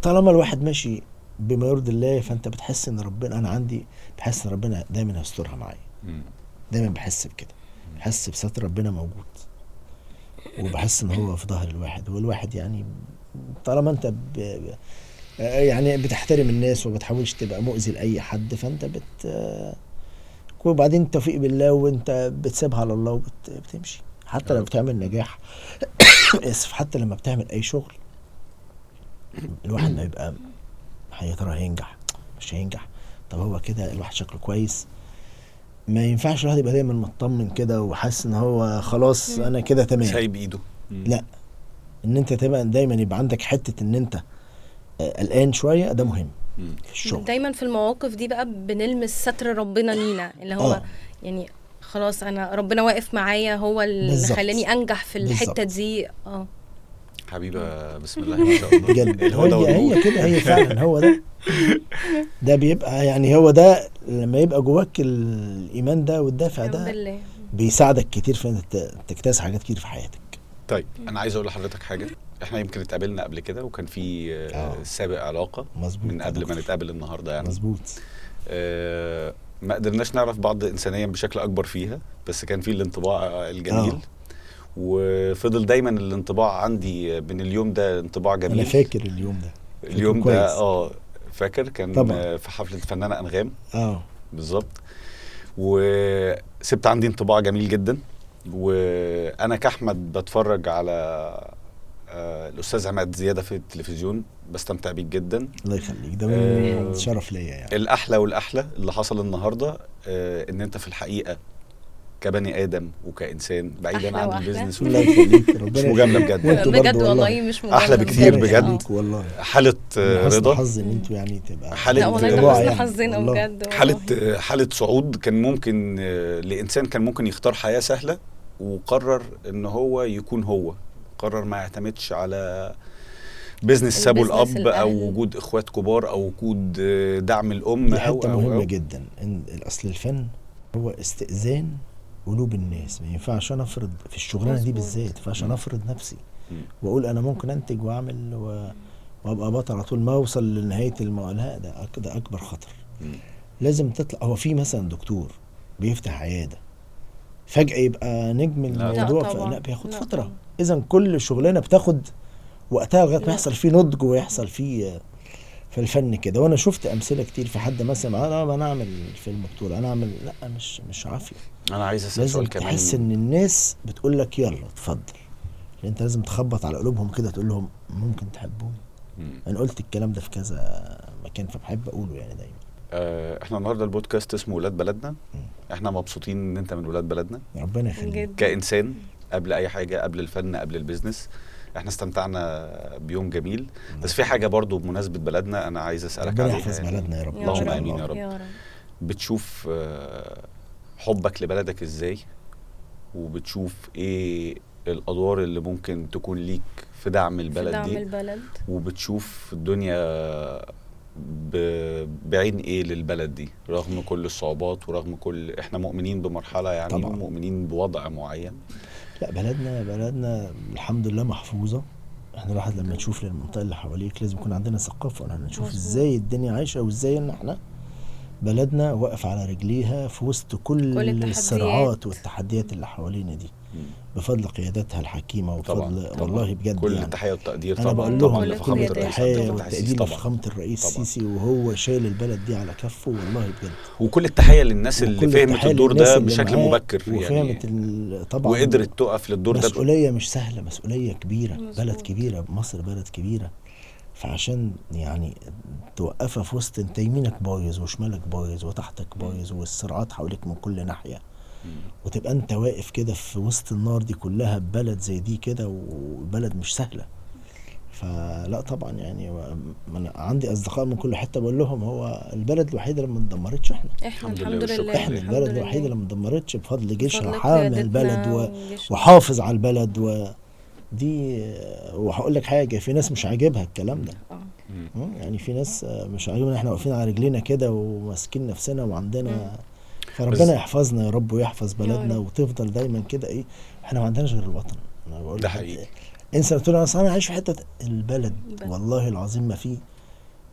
طالما الواحد ماشي بما يرضي الله، فانت بتحس ان ربنا، انا عندي بحس ان ربنا دايما هيسترها معايا. دايما بحس بكده، بحس بستر ربنا موجود، وبحس ان هو في ظهر الواحد. والواحد يعني طالما انت يعني بتحترم الناس وما بتحاولش تبقى مؤذي لاي حد، فانت وبعدين التوفيق بالله، وانت بتسيبها على الله وبتمشي. حتى لو بتعمل نجاح اسف، حتى لما بتعمل اي شغل، الواحد ما يبقى يا ترى هينجح مش هينجح، طب هو كده الواحد شكله كويس. ما ينفعش الواحد يبقى دايما مطمن كده وحاسس ان هو خلاص انا كده تمام، سايب ايده. لا، ان انت تبقى دايما يبقى عندك حته ان انت قلقان شويه، ده مهم في الشغل. دايما في المواقف دي بقى بنلمس ستر ربنا لينا، اللي هو يعني خلاص انا ربنا واقف معايا، هو اللي خلاني انجح في الحته دي. حبيبه بسم الله ما شاء الله بجد. هي كده، هي فعلا هو ده بيبقى يعني هو ده لما يبقى جواك الايمان ده والدافع ده بيساعدك كتير في انك تكتسب حاجات كتير في حياتك. طيب انا عايز اقول لحضرتك حاجه، احنا يمكن اتقابلنا قبل كده وكان في سابق علاقه مزبوط من قبل ما نتقابل النهارده يعني. مظبوط. ما قدرناش نعرف بعض انسانيا بشكل اكبر فيها، بس كان في الانطباع الجميل. وفضل دايما الانطباع عندي من اليوم ده انطباع جميل. انا فاكر اليوم ده فاكر كان طبعا في حفله الفنانه انغام. بالظبط. وسبت عندي انطباع جميل جدا. وانا كاحمد بتفرج على الاستاذ عماد زياده في التلفزيون، بستمتع بيك جدا. الله يخليك، ده شرف ليا يعني. الاحلى اللي حصل النهارده ان انت في الحقيقه كبني ادم وكانسان بعيدا عن البيزنس. الله يخليك، مش مجامله بجد. بجد والله مش مجامله، احلى بكتير بجد والله. حاله رضا، حظ ان انتوا يعني تبقى لا والله حسن حظنا بجد. حاله صعود. كان ممكن لانسان كان ممكن يختار حياه سهله وقرر ان هو يكون هو قرر ما يعتمدش على بيزنس سابه الاب او وجود اخوات كبار او وجود دعم الام. دي حته مهمه جدا، ان الاصل الفن هو استئذان قلوب الناس. ما ينفعش انا افرض في الشغلانه دي بالذات، ما ينفعش انا افرض نفسي واقول انا ممكن انتج واعمل وابقى بطل على طول ما اوصل لنهايه لا، ده اكبر خطر. لازم تطلع. هو في مثلا دكتور بيفتح عياده فجاه يبقى نجم الموضوع، لا بياخد فتره. اذا كل شغلانه بتاخد وقتها لغايه ما يحصل فيه نضج ويحصل فيه في الفن كده. وانا شفت امثله كتير في حد مثلا انا اعمل فيلم بطوله، انا اعمل، لا مش عافيه. انا عايز اسال سؤال كمان. لازم تحس ان الناس بتقول لك يلا اتفضل، انت لازم تخبط على قلوبهم كده، تقول لهم ممكن تحبوني. انا قلت الكلام ده في كذا مكان فبحب اقوله يعني دايما. احنا النهارده البودكاست اسمه ولاد بلدنا. احنا مبسوطين ان انت من ولاد بلدنا. ربنا يخليك. كانسان قبل اي حاجه، قبل الفن، قبل البيزنس، احنا استمتعنا بيوم جميل. بس في حاجه برضو بمناسبه بلدنا انا عايز اسالك عليها. ربنا يحفظ بلدنا يا رب. اللهم امين يا رب. بتشوف حبك لبلدك ازاي؟ وبتشوف ايه الادوار اللي ممكن تكون ليك في دعم البلد دي؟ وبتشوف الدنيا بعين ايه للبلد دي رغم كل الصعوبات ورغم كل احنا مؤمنين بمرحله يعني طبعا. ومؤمنين بوضع معين. لا بلدنا الحمد لله محفوظه. احنا الواحد لما نشوف للمنطقه اللي حواليك لازم يكون عندنا ثقافه، ان احنا نشوف ازاي الدنيا عايشه وازاي ان احنا بلدنا واقف على رجليها في وسط كل الصراعات والتحديات اللي حوالينا دي، بفضل قيادتها الحكيمه وبفضل والله بجد كل يعني التحيه والتقدير انا طبعا. بقول لهم لفخامه الرئيس التحيه والتقدير لفخامه الرئيس السيسي، وهو شايل البلد دي على كفه والله بجد. وكل التحيه للناس اللي فهمت الدور ده بشكل مبكر وفهمت يعني طبعا وقدرت تقف للدور ده. مسؤوليه مش سهله، مسؤوليه كبيره، بلد كبيره، مصر بلد كبيره، فعشان يعني توقفها في وسط انت يمينك بايظ وشمالك بايظ وتحتك بايظ والصراعات حواليك من كل ناحيه، وتبقى انت واقف كده في وسط النار دي كلها ببلد زي دي كده، وبلد مش سهله. فلا طبعا يعني انا عندي اصدقاء من كل حته بقول لهم هو البلد الوحيده اللي ما اتدمرتش احنا الحمد لله احنا البلد الوحيده اللي ما اتدمرتش بفضل جيشها حامي البلد وحافظ على البلد دي. وهقول لك حاجه، في ناس مش عاجبها الكلام ده يعني في ناس مش عاجبنا احنا واقفين على رجلينا كده وماسكين نفسنا وعندنا فربنا يحفظنا يا رب ويحفظ بلدنا وتفضل دايما كده. ايه احنا ما عندناش غير الوطن. انا بقول ده حقيقي. انسى قلت له انا عايش في حته البلد والله العظيم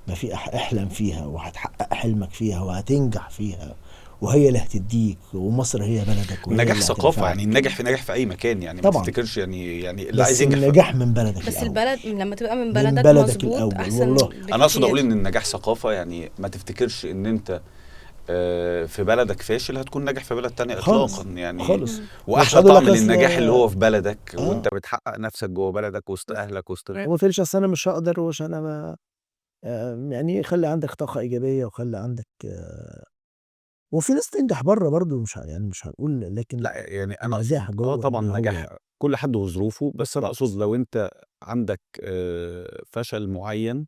ما في احلم فيها وهتحقق حلمك فيها وهتنجح فيها وهي اللي هتديك، ومصر هي بلدك. نجاح ثقافه يعني نجح في اي مكان يعني ما تفتكرش يعني اللي عايز ينجح النجاح من بلدك بس الأول. البلد لما تبقى من بلدك مظبوط احسن والله. انا اقصد اقول ان النجاح ثقافه، يعني ما تفتكرش ان انت في بلدك فاشل هتكون ناجح في بلد تانية اطلاقا يعني خالص. واحلى طعم للنجاح اللي هو في بلدك وانت بتحقق نفسك جوه بلدك وسط اهلك وسط وما فيش اصل انا مش هقدر وش انا يعني خلي عندك طاقه ايجابيه وخلي عندك وفي ناس تنجح بره برضو مش يعني مش هنقول، لكن لا يعني انا نجاح جوه طبعا نجاح كل حد وظروفه، بس انا اقصد لو انت عندك فشل معين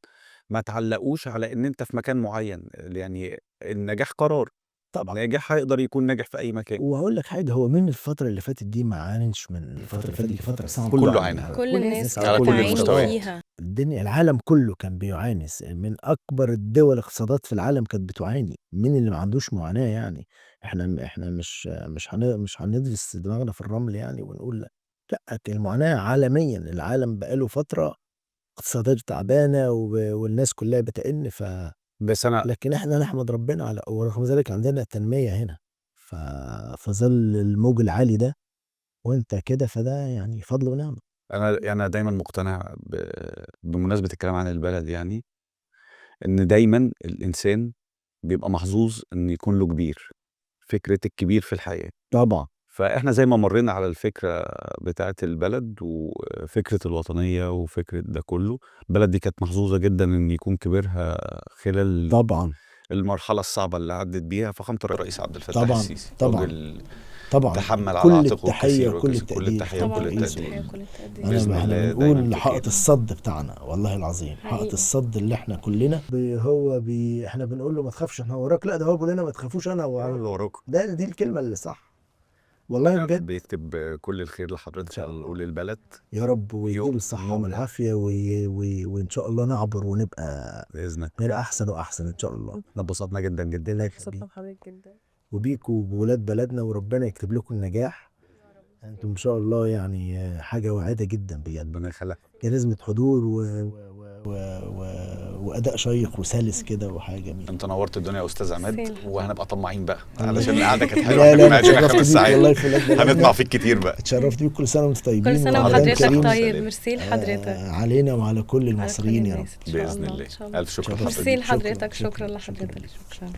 ما تعلقوش على ان انت في مكان معين، يعني النجاح قرار طبعا. ناجح هيقدر يكون ناجح في اي مكان. وهقول لك حاجه، هو من الفتره اللي فاتت دي ما عانش من الفتره اللي فاتت دي فتره صعبه كله عانى، كل الناس على كل المستويات فيها. الدنيا العالم كله كان بيعاني، من اكبر الدول اقتصادات في العالم كانت بتعاني. مين اللي ما عندوش معاناه يعني؟ احنا مش هندرس دماغنا في الرمل يعني ونقول لا المعاناه عالميا، العالم بقاله فتره اقتصادات تعبانه والناس كلها بتئن بس انا لكن احنا نحمد ربنا على ورغم ذلك عندنا تنميه هنا فظل الموج العالي ده وانت كده، فده يعني فضل ونعمه. انا دايما مقتنع بمناسبه الكلام عن البلد يعني ان دايما الانسان بيبقى محظوظ ان يكون له كبير، فكره الكبير في الحياه طبعا. فاحنا زي ما مرينا على الفكره بتاعه البلد وفكره الوطنيه وفكره ده كله، البلد دي كانت محظوظه جدا ان يكون كبيرها خلال طبعا المرحله الصعبه اللي عدت بيها فخامه الرئيس عبد الفتاح السيسي. طبعا تحمل على كل عاتقه التحيه الكثير وكل التحيه وكل التقدير. باذن الله بنقول حائط الصد بتاعنا والله العظيم، حائط الصد اللي احنا كلنا احنا بنقول له ما تخافش احنا وراك، لا ده هو بيقول لنا ما تخافوش انا وراكم. دي الكلمه اللي صح والله بجد. بيكتب كل الخير لحضرتك وللبلد يا رب ويديله الصحه والعافيه وان شاء الله نعبر ونبقى باذن الله نبقى احسن واحسن ان شاء الله. انبسطنا جدا جدا. انبسطنا بحضرتك جدا وبيكوا وبولاد بلدنا، وربنا يكتب لكم النجاح انتم ان شاء الله، يعني حاجه واعده جدا بجد. ربنا يخليك. لازمه حضور واداء شيق وسلس كده وحاجه جميله. انت نورت الدنيا يا استاذ عماد، وهنبقى طماعين بقى علشان القعده كانت حلوه. لا قاعدين 5 ساعات هنطمع فيك كتير بقى. اتشرفت بيك، كل سنه وانتم طيبين. كل سنه وحضرتك طيب. ميرسي لحضرتك علينا وعلى كل المصريين يا رب باذن الله. الف شكر ميرسي لحضرتك. شكرا لحضرتك. شكرا.